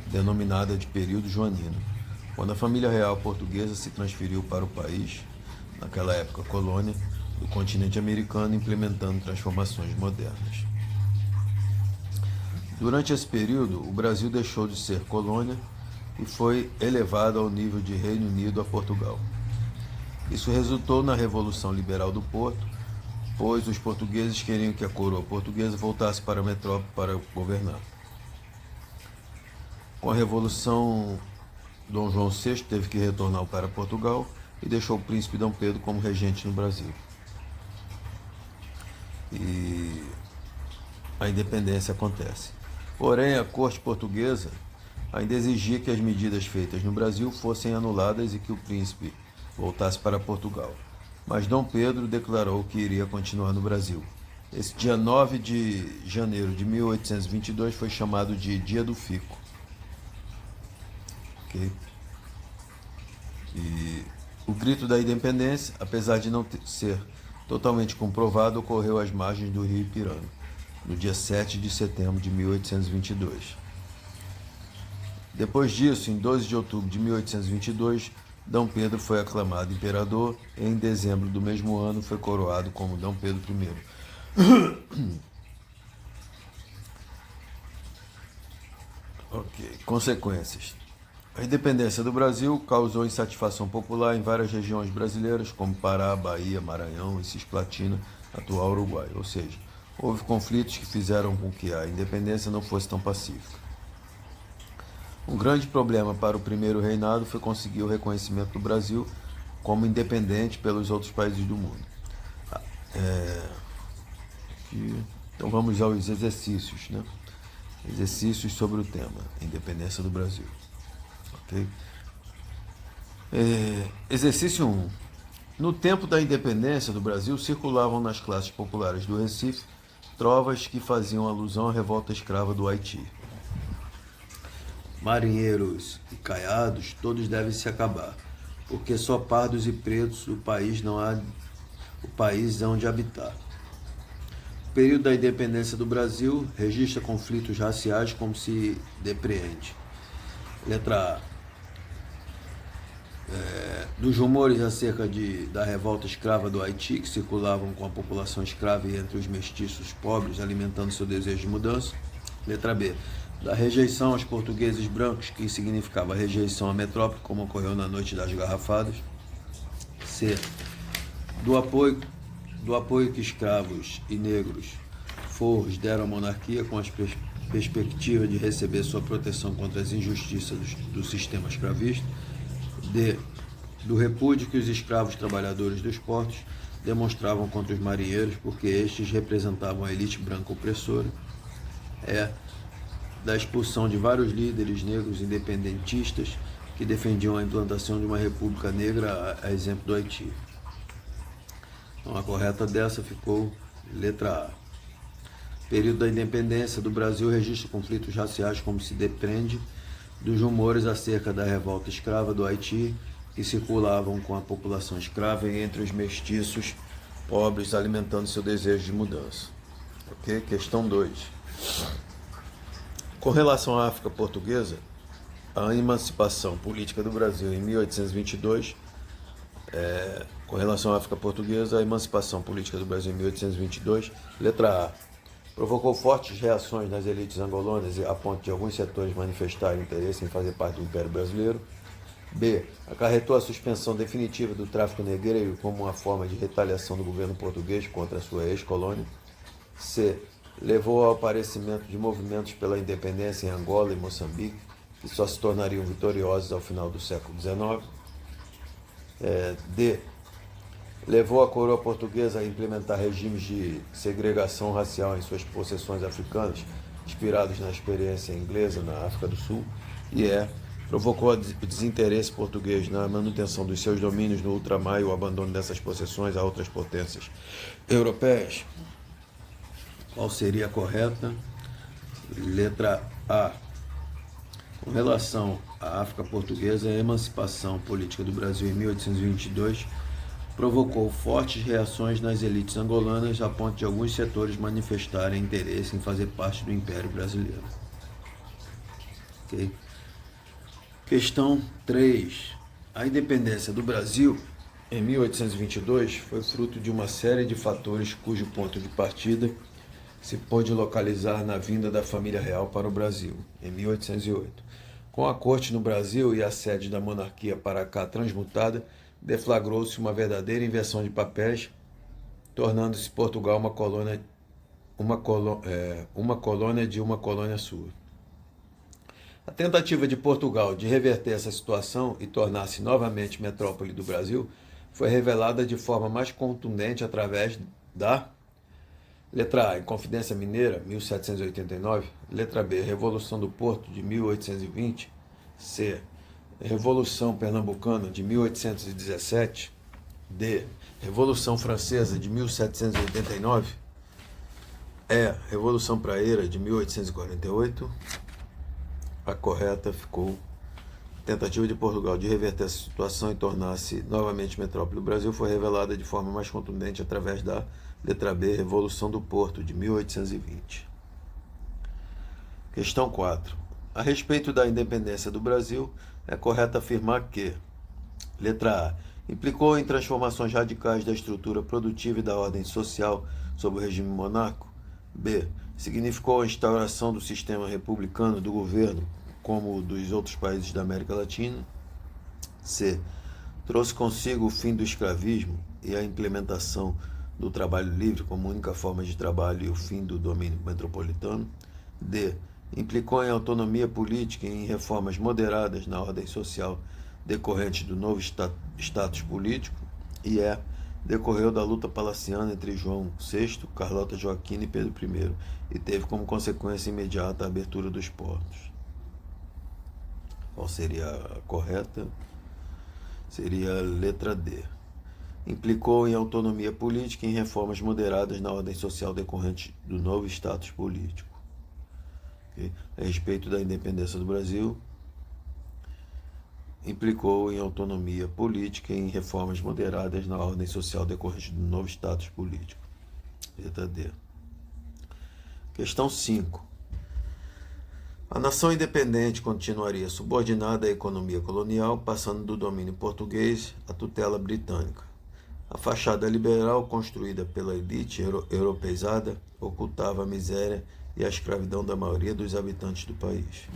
Speaker 1: denominada de período joanino, quando a família real portuguesa se transferiu para o país, naquela época colônia, do continente americano, implementando transformações modernas. Durante esse período, o Brasil deixou de ser colônia e foi elevado ao nível de Reino Unido a Portugal. Isso resultou na Revolução Liberal do Porto, pois os portugueses queriam que a coroa portuguesa voltasse para a metrópole para governar. Com a Revolução, Dom João VI teve que retornar para Portugal e deixou o príncipe Dom Pedro como regente no Brasil. E a independência acontece. Porém, a corte portuguesa ainda exigia que as medidas feitas no Brasil fossem anuladas e que o príncipe voltasse para Portugal. Mas Dom Pedro declarou que iria continuar no Brasil. Esse dia 9 de janeiro de 1822 foi chamado de Dia do Fico. Okay? E o grito da independência, apesar de não ser totalmente comprovado, ocorreu às margens do Rio Ipiranga, no dia 7 de setembro de 1822. Depois disso, em 12 de outubro de 1822, Dom Pedro foi aclamado imperador e em dezembro do mesmo ano foi coroado como Dom Pedro I. Ok. Consequências. A independência do Brasil causou insatisfação popular em várias regiões brasileiras, como Pará, Bahia, Maranhão e Cisplatina, atual Uruguai. Ou seja, houve conflitos que fizeram com que a independência não fosse tão pacífica. Um grande problema para o primeiro reinado foi conseguir o reconhecimento do Brasil como independente pelos outros países do mundo. Então vamos aos exercícios, né? Exercícios sobre o tema, independência do Brasil. Ok? Exercício 1. No tempo da independência do Brasil, circulavam nas classes populares do Recife trovas que faziam alusão à revolta escrava do Haiti. Marinheiros e caiados, todos devem se acabar. porque só pardos e pretos o país não há o país hão de habitar. O período da independência do Brasil registra conflitos raciais como se depreende. Letra A. Dos rumores acerca da revolta escrava do Haiti, que circulavam com a população escrava e entre os mestiços pobres, alimentando seu desejo de mudança. Letra B. Da rejeição aos portugueses brancos, que significava rejeição à metrópole, como ocorreu na Noite das Garrafadas. C. Do apoio que escravos e negros forros deram à monarquia com as perspectivas de receber sua proteção contra as injustiças do sistema escravista. D. Do repúdio que os escravos trabalhadores dos portos demonstravam contra os marinheiros, porque estes representavam a elite branca opressora. E. Da expulsão de vários líderes negros independentistas que defendiam a implantação de uma república negra, a exemplo do Haiti. Então, a correta dessa ficou letra A. Período da independência do Brasil registra conflitos raciais como se depreende dos rumores acerca da revolta escrava do Haiti, que circulavam com a população escrava e entre os mestiços pobres, alimentando seu desejo de mudança. Ok? Questão 2. Com relação à África Portuguesa, a emancipação política do Brasil em 1822, com relação à África Portuguesa, a emancipação política do Brasil em 1822, letra A, provocou fortes reações nas elites angolanas a ponto de alguns setores manifestarem interesse em fazer parte do Império Brasileiro. B. Acarretou a suspensão definitiva do tráfico negreiro como uma forma de retaliação do governo português contra a sua ex-colônia. C. Levou ao aparecimento de movimentos pela independência em Angola e Moçambique, que só se tornariam vitoriosos ao final do século XIX. D. Levou a coroa portuguesa a implementar regimes de segregação racial em suas possessões africanas, inspirados na experiência inglesa na África do Sul. E provocou o desinteresse português na manutenção dos seus domínios no ultramar e o abandono dessas possessões a outras potências europeias. Qual seria a correta? Letra A. Com relação à África Portuguesa, a emancipação política do Brasil em 1822 provocou fortes reações nas elites angolanas a ponto de alguns setores manifestarem interesse em fazer parte do Império Brasileiro. Okay. Questão 3. A independência do Brasil em 1822 foi fruto de uma série de fatores cujo ponto de partida se pôde localizar na vinda da família real para o Brasil, em 1808. Com a corte no Brasil e a sede da monarquia para cá transmutada, deflagrou-se uma verdadeira inversão de papéis, tornando-se Portugal uma colônia de uma colônia sua. A tentativa de Portugal de reverter essa situação e tornar-se novamente metrópole do Brasil foi revelada de forma mais contundente através da letra A, Inconfidência Mineira, 1789. Letra B, Revolução do Porto, de 1820. C, Revolução Pernambucana, de 1817. D, Revolução Francesa, de 1789. E, Revolução Praeira, de 1848. A correta ficou: tentativa de Portugal de reverter essa situação e tornar-se novamente metrópole do Brasil foi revelada de forma mais contundente através da letra B, Revolução do Porto, de 1820. Questão 4. A respeito da independência do Brasil, é correto afirmar que, letra A, implicou em transformações radicais da estrutura produtiva e da ordem social sob o regime monárquico. B, significou a instauração do sistema republicano do governo, como o dos outros países da América Latina. C, trouxe consigo o fim do escravismo e a implementação do trabalho livre como única forma de trabalho e o fim do domínio metropolitano. D, implicou em autonomia política e em reformas moderadas na ordem social decorrentes do novo status político. E decorreu da luta palaciana entre João VI, Carlota Joaquina e Pedro I e teve como consequência imediata a abertura dos portos. Qual seria a correta? Seria a letra D. Implicou em autonomia política e em reformas moderadas na ordem social decorrente do novo status político. Okay? A respeito da independência do Brasil, implicou em autonomia política e em reformas moderadas na ordem social decorrente do novo status político. Letra D. Questão 5. A nação independente continuaria subordinada à economia colonial, passando do domínio português à tutela britânica. A fachada liberal, construída pela elite europeizada, ocultava a miséria e a escravidão da maioria dos habitantes do país.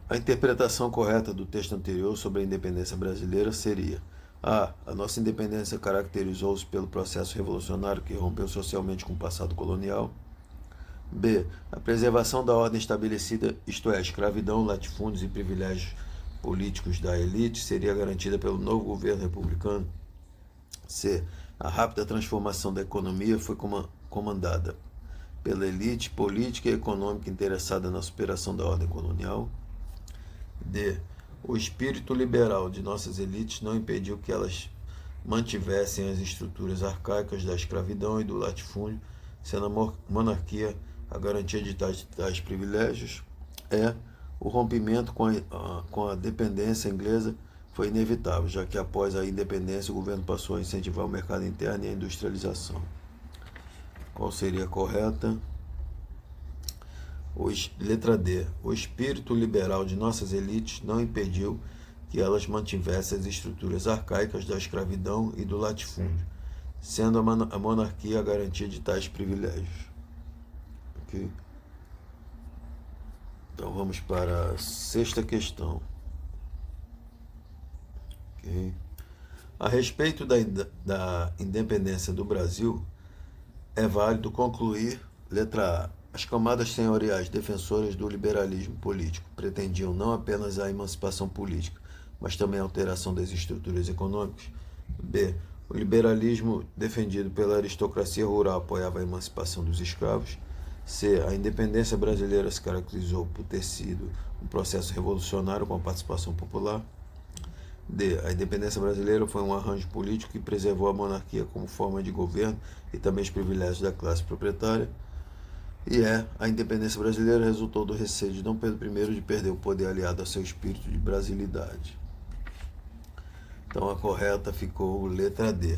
Speaker 1: A interpretação correta do texto anterior sobre a independência brasileira seria: A nossa independência caracterizou-se pelo processo revolucionário que rompeu socialmente com o passado colonial. B. A preservação da ordem estabelecida, isto é, a escravidão, latifúndios e privilégios políticos da elite, seria garantida pelo novo governo republicano. C. A rápida transformação da economia foi comandada pela elite política e econômica interessada na superação da ordem colonial. D. O espírito liberal de nossas elites não impediu que elas mantivessem as estruturas arcaicas da escravidão e do latifúndio, sendo a monarquia a garantia de tais privilégios. E. O rompimento com a dependência inglesa foi inevitável, já que após a independência o governo passou a incentivar o mercado interno e a industrialização. Qual seria a correta? Letra D. O espírito liberal de nossas elites não impediu que elas mantivessem as estruturas arcaicas da escravidão e do latifúndio, sendo a monarquia a garantia de tais privilégios. Ok? Então vamos para a sexta questão. Okay. A respeito da independência do Brasil, é válido concluir, letra A, as camadas senhoriais defensoras do liberalismo político pretendiam não apenas a emancipação política, mas também a alteração das estruturas econômicas. B. O liberalismo defendido pela aristocracia rural apoiava a emancipação dos escravos. C. A independência brasileira se caracterizou por ter sido um processo revolucionário com a participação popular. D. A independência brasileira foi um arranjo político que preservou a monarquia como forma de governo e também os privilégios da classe proprietária. E E. A independência brasileira resultou do receio de Dom Pedro I de perder o poder aliado a seu espírito de brasilidade. Então a correta ficou letra D.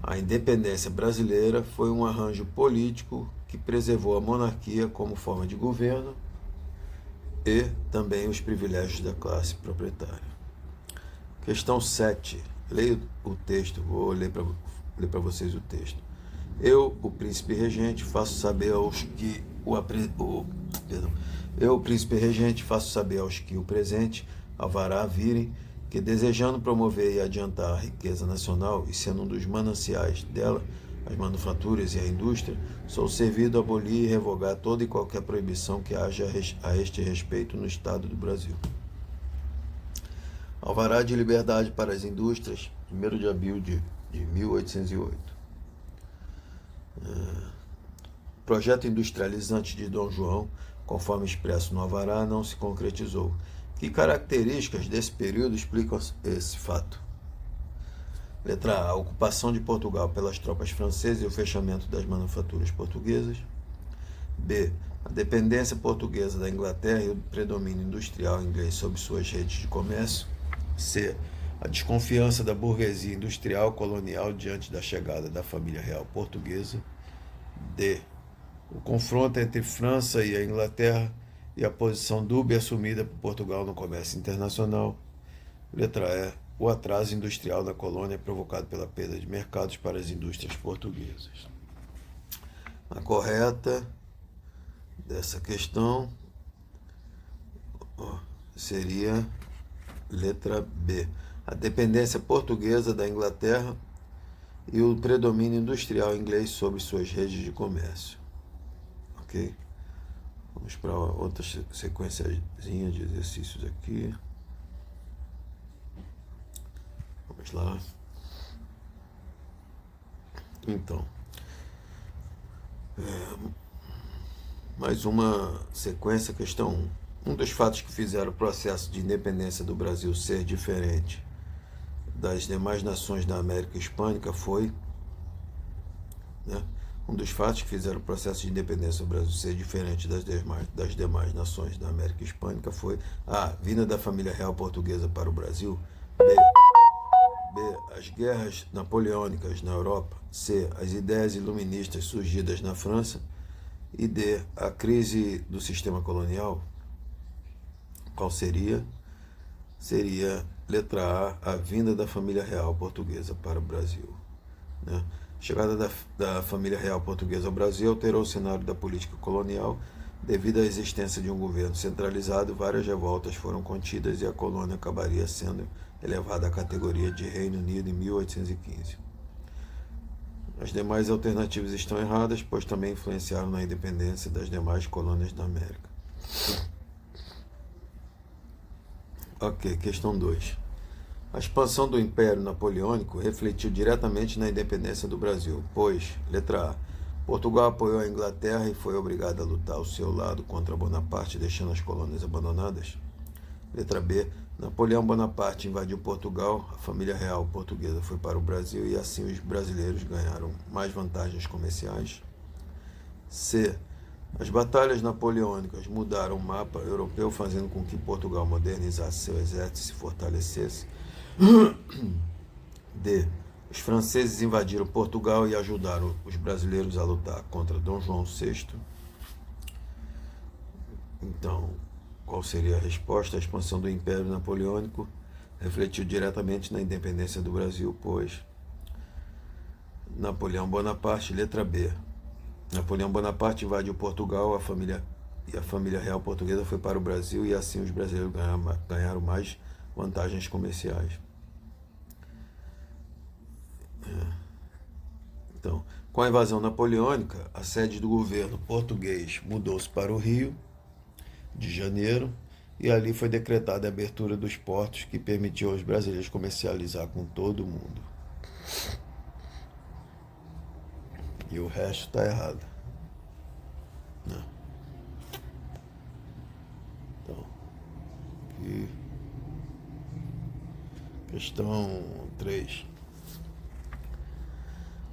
Speaker 1: A independência brasileira foi um arranjo político que preservou a monarquia como forma de governo e também os privilégios da classe proprietária. Questão 7. Leia o texto, vou ler para vocês o texto. Eu, o príncipe regente, faço saber aos que o presente alvará virem que, desejando promover e adiantar a riqueza nacional e sendo um dos mananciais dela, as manufaturas e a indústria, sou servido a abolir e revogar toda e qualquer proibição que haja a este respeito no Estado do Brasil. Alvará de liberdade para as indústrias, 1º de abril de 1808. Projeto industrializante de Dom João, conforme expresso no alvará, não se concretizou. Que características desse período explicam esse fato? Letra A. A ocupação de Portugal pelas tropas francesas e o fechamento das manufaturas portuguesas. B. A dependência portuguesa da Inglaterra e o predomínio industrial inglês sobre suas redes de comércio. C. A desconfiança da burguesia industrial colonial diante da chegada da família real portuguesa. D. O confronto entre França e a Inglaterra e a posição dúbia assumida por Portugal no comércio internacional. Letra E. O atraso industrial da colônia provocado pela perda de mercados para as indústrias portuguesas. A correta dessa questão seria letra B. A dependência portuguesa da Inglaterra e o predomínio industrial inglês sobre suas redes de comércio. Ok? Vamos para outra sequenciazinha de exercícios aqui. Vamos lá. Então, mais uma sequência, questão 1. Um dos fatos que fizeram o processo de independência do Brasil ser diferente das demais nações da América Hispânica foi Um dos fatos que fizeram o processo de independência do Brasil ser diferente das demais nações da América Hispânica foi a vinda da família real portuguesa para o Brasil, B. As guerras napoleônicas na Europa, C. As ideias iluministas surgidas na França e D. A crise do sistema colonial. Qual seria? Seria letra A vinda da família real portuguesa para o Brasil. Né? A chegada da família real portuguesa ao Brasil alterou o cenário da política colonial. Devido à existência de um governo centralizado, várias revoltas foram contidas e a colônia acabaria sendo elevada à categoria de Reino Unido em 1815. As demais alternativas estão erradas, pois também influenciaram na independência das demais colônias da América. Ok, questão 2. A expansão do Império Napoleônico refletiu diretamente na independência do Brasil, pois, letra A, Portugal apoiou a Inglaterra e foi obrigado a lutar ao seu lado contra Bonaparte, deixando as colônias abandonadas. Letra B, Napoleão Bonaparte invadiu Portugal, a família real portuguesa foi para o Brasil e assim os brasileiros ganharam mais vantagens comerciais. C, as batalhas napoleônicas mudaram o mapa europeu, fazendo com que Portugal modernizasse seu exército e se fortalecesse. D. Os franceses invadiram Portugal e ajudaram os brasileiros a lutar contra Dom João VI. Então, qual seria a resposta? A expansão do Império Napoleônico refletiu diretamente na independência do Brasil, pois Napoleão Bonaparte, letra B. Napoleão Bonaparte invadiu Portugal, a família real portuguesa foi para o Brasil e assim os brasileiros ganharam mais vantagens comerciais. Então, com a invasão napoleônica, a sede do governo português mudou-se para o Rio de Janeiro e ali foi decretada a abertura dos portos que permitiu aos brasileiros comercializar com todo mundo. E o resto está errado. Não. Então, aqui. Questão 3.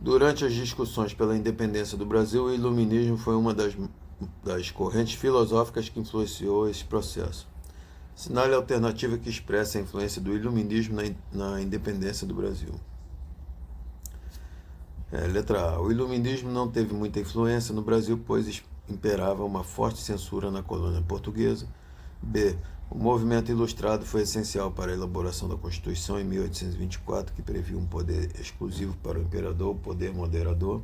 Speaker 1: Durante as discussões pela independência do Brasil, o iluminismo foi uma das correntes filosóficas que influenciou esse processo. Assinale a alternativa que expressa a influência do iluminismo na independência do Brasil. Letra A. O iluminismo não teve muita influência no Brasil, pois imperava uma forte censura na colônia portuguesa. B. O movimento ilustrado foi essencial para a elaboração da Constituição em 1824, que previa um poder exclusivo para o imperador, o poder moderador.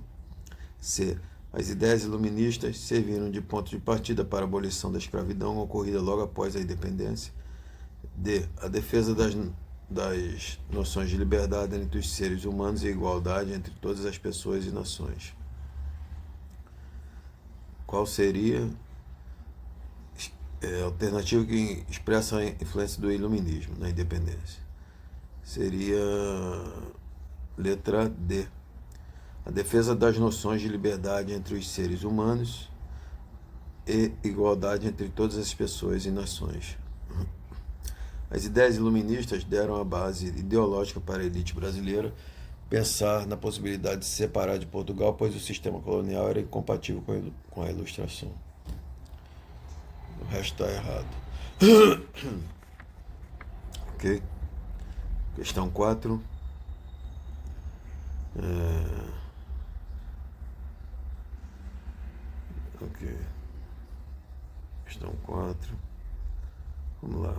Speaker 1: C. As ideias iluministas serviram de ponto de partida para a abolição da escravidão ocorrida logo após a independência. D. A defesa das noções de liberdade entre os seres humanos e igualdade entre todas as pessoas e nações. Qual seria a alternativa que expressa a influência do iluminismo na independência? Seria letra D. A defesa das noções de liberdade entre os seres humanos e igualdade entre todas as pessoas e nações. As ideias iluministas deram a base ideológica para a elite brasileira pensar na possibilidade de se separar de Portugal, pois o sistema colonial era incompatível com a ilustração. O resto está errado. Ok? Questão 4. Ok. Questão 4. Vamos lá.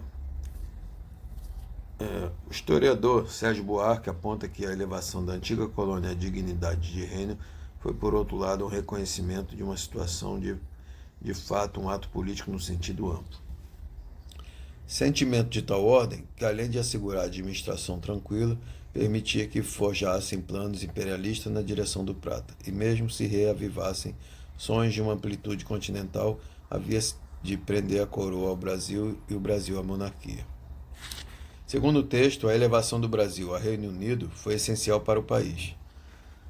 Speaker 1: O historiador Sérgio Buarque aponta que a elevação da antiga colônia à dignidade de reino foi, por outro lado, um reconhecimento de uma situação de fato, um ato político no sentido amplo. Sentimento de tal ordem que, além de assegurar a administração tranquila, permitia que forjassem planos imperialistas na direção do prata, e mesmo se reavivassem sonhos de uma amplitude continental, havia de prender a coroa ao Brasil e o Brasil à monarquia. Segundo o texto, a elevação do Brasil a Reino Unido foi essencial para o país.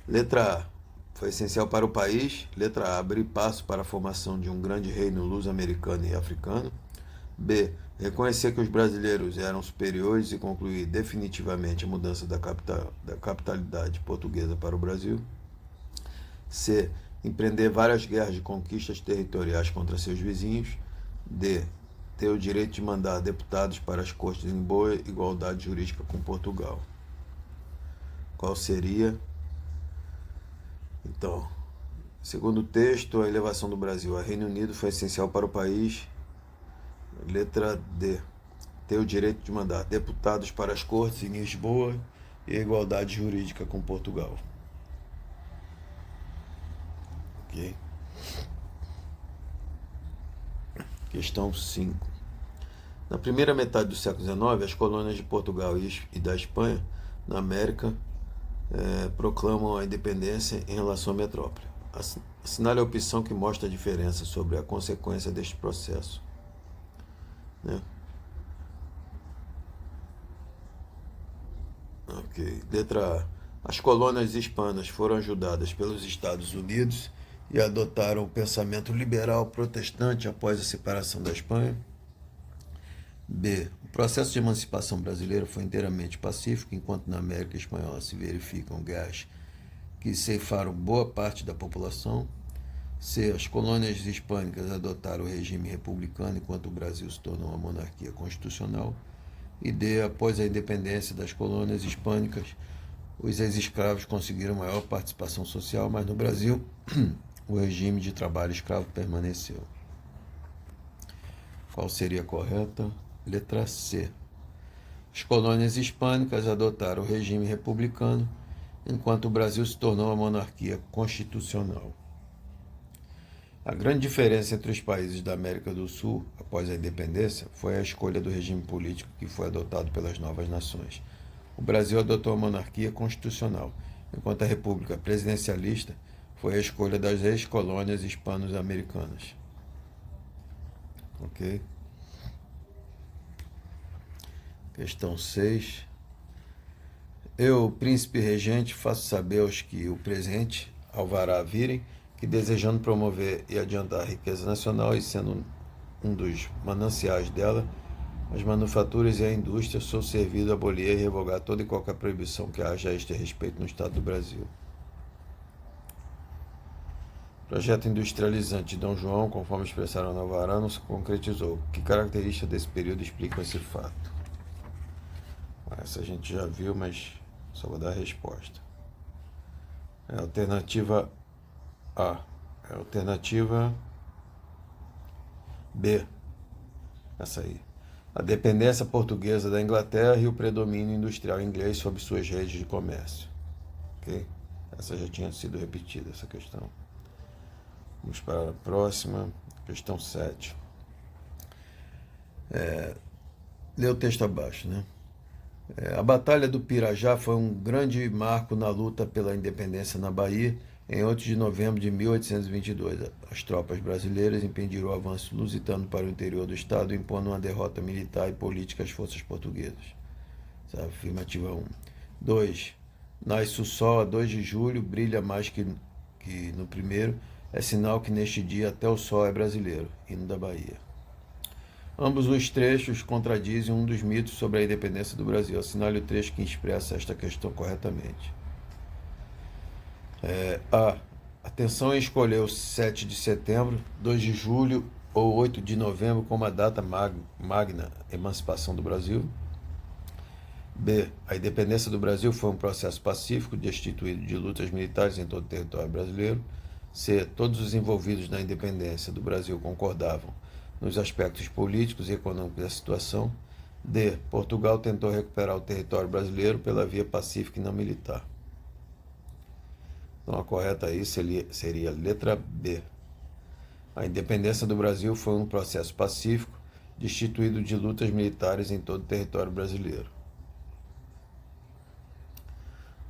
Speaker 1: Letra A. Foi essencial para o país. Letra A. Abrir passo para a formação de um grande reino luso-americano e africano. B. Reconhecer que os brasileiros eram superiores e concluir definitivamente a mudança da capitalidade portuguesa para o Brasil. C. empreender várias guerras de conquistas territoriais contra seus vizinhos. D. Ter o direito de mandar deputados para as cortes em boa igualdade jurídica com Portugal. Qual seria? Então, segundo o texto, a elevação do Brasil ao Reino Unido foi essencial para o país. Letra D. Ter o direito de mandar deputados para as cortes em Lisboa e a igualdade jurídica com Portugal. Ok? Questão 5. Na primeira metade do século XIX, as colônias de Portugal e da Espanha, na América, proclamam a independência em relação à metrópole. Assinale a opção que mostra a diferença sobre a consequência deste processo. Né? Ok. Letra A. As colônias hispanas foram ajudadas pelos Estados Unidos e adotaram o pensamento liberal protestante após a separação da Espanha. B. O processo de emancipação brasileira foi inteiramente pacífico, enquanto na América Espanhola se verificam guerras que ceifaram boa parte da população. C. As colônias hispânicas adotaram o regime republicano, enquanto o Brasil se tornou uma monarquia constitucional. E D. Após a independência das colônias hispânicas, os ex-escravos conseguiram maior participação social, mas no Brasil o regime de trabalho escravo permaneceu. Qual seria a correta? Letra C. As colônias hispânicas adotaram o regime republicano, enquanto o Brasil se tornou uma monarquia constitucional. A grande diferença entre os países da América do Sul, após a independência, foi a escolha do regime político que foi adotado pelas novas nações. O Brasil adotou a monarquia constitucional, enquanto a república presidencialista foi a escolha das ex-colônias hispano-americanas. Ok? Questão 6. Eu, príncipe regente, faço saber aos que o presente alvará virem, que desejando promover e adiantar a riqueza nacional e sendo um dos mananciais dela, as manufaturas e a indústria, sou servido a abolir e revogar toda e qualquer proibição que haja a este respeito no Estado do Brasil. O projeto industrializante de Dom João, conforme expressaram na alvará, não se concretizou. Que características desse período explicam esse fato? Essa a gente já viu, mas só vou dar a resposta. É a alternativa A. É a alternativa B. Essa aí. A dependência portuguesa da Inglaterra e o predomínio industrial inglês sobre suas redes de comércio. Ok? Essa já tinha sido repetida, essa questão. Vamos para a próxima. Questão 7. Lê o texto abaixo, né? A Batalha do Pirajá foi um grande marco na luta pela independência na Bahia. Em 8 de novembro de 1822, as tropas brasileiras impediram o avanço lusitano para o interior do estado, impondo uma derrota militar e política às forças portuguesas. Afirmativa 1. 2. Nasce o sol a 2 de julho, brilha mais que no primeiro. É sinal que neste dia até o sol é brasileiro. Hino da Bahia. Ambos os trechos contradizem um dos mitos sobre a independência do Brasil. Assinale o trecho que expressa esta questão corretamente. A. Atenção em escolher o 7 de setembro, 2 de julho ou 8 de novembro como a data magna emancipação do Brasil. B. A independência do Brasil foi um processo pacífico, destituído de lutas militares em todo o território brasileiro. C. Todos os envolvidos na independência do Brasil concordavam nos aspectos políticos e econômicos da situação. D. Portugal tentou recuperar o território brasileiro pela via pacífica e não militar. Então a correta aí seria a letra B. A independência do Brasil foi um processo pacífico, destituído de lutas militares em todo o território brasileiro.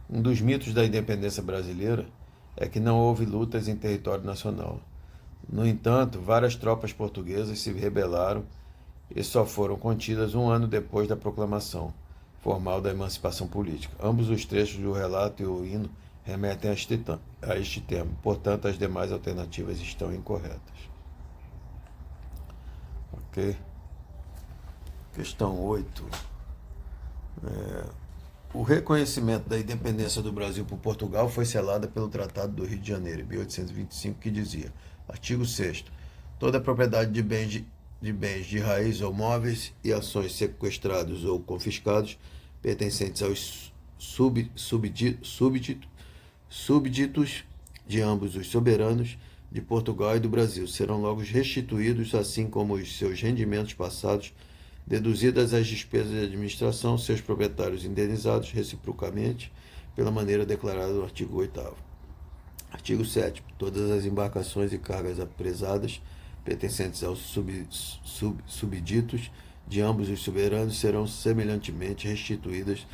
Speaker 1: Um dos mitos da independência brasileira é que não houve lutas em território nacional. No entanto, várias tropas portuguesas se rebelaram e só foram contidas um ano depois da proclamação formal da emancipação política. Ambos os trechos do relato e o hino remetem a este tema, portanto, as demais alternativas estão incorretas. Ok? Questão 8. O reconhecimento da independência do Brasil por Portugal foi selado pelo Tratado do Rio de Janeiro, em 1825, que dizia, artigo 6º, toda propriedade de bens de raiz ou móveis e ações sequestrados ou confiscados pertencentes aos súbditos de ambos os soberanos de Portugal e do Brasil serão logo restituídos, assim como os seus rendimentos passados, deduzidas as despesas de administração, seus proprietários indenizados reciprocamente pela maneira declarada no artigo 8º. Artigo 7º. Todas as embarcações e cargas apresadas pertencentes aos subditos de ambos os soberanos serão semelhantemente restituídas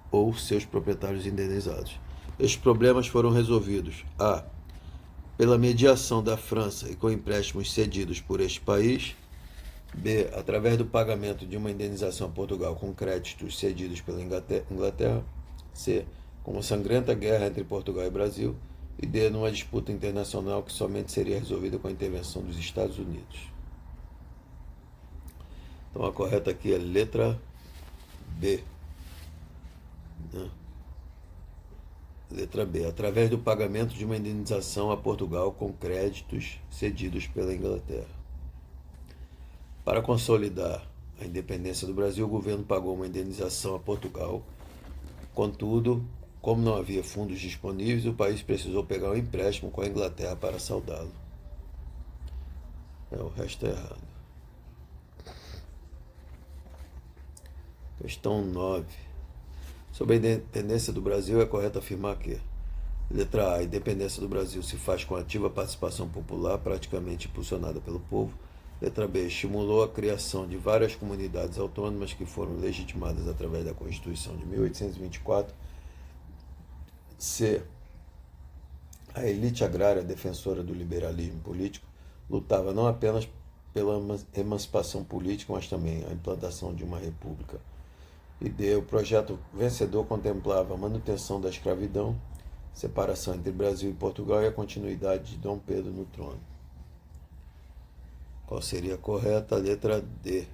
Speaker 1: ou seus proprietários indenizados. Estes problemas foram resolvidos: a. pela mediação da França e com empréstimos cedidos por este país; b. através do pagamento de uma indenização a Portugal com créditos cedidos pela Inglaterra; c. com uma sangrenta guerra entre Portugal e Brasil; e d. numa disputa internacional que somente seria resolvida com a intervenção dos Estados Unidos. Então a correta aqui é a letra B. Letra B. Através do pagamento de uma indenização a Portugal com créditos cedidos pela Inglaterra. Para consolidar a independência do Brasil, o governo pagou uma indenização a Portugal. Contudo, como não havia fundos disponíveis, o país precisou pegar um empréstimo com a Inglaterra para saldá-lo. O resto é errado. Questão 9. Sobre a independência do Brasil, é correto afirmar que: letra A. A independência do Brasil se faz com ativa participação popular, praticamente impulsionada pelo povo. Letra B. Estimulou a criação de várias comunidades autônomas que foram legitimadas através da Constituição de 1824. C. A elite agrária defensora do liberalismo político lutava não apenas pela emancipação política, mas também a implantação de uma república. E D. O projeto vencedor contemplava a manutenção da escravidão, separação entre Brasil e Portugal e a continuidade de Dom Pedro no trono. Qual seria a correta? A letra D.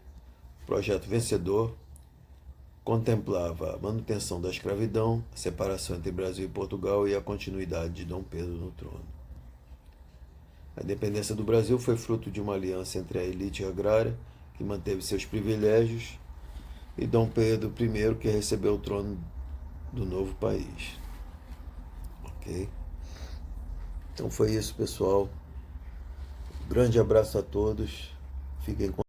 Speaker 1: O projeto vencedor contemplava a manutenção da escravidão, a separação entre Brasil e Portugal e a continuidade de Dom Pedro no trono. A independência do Brasil foi fruto de uma aliança entre a elite agrária, que manteve seus privilégios, e Dom Pedro I, que recebeu o trono do novo país. Ok? Então foi isso, pessoal. Grande abraço a todos. Fiquem com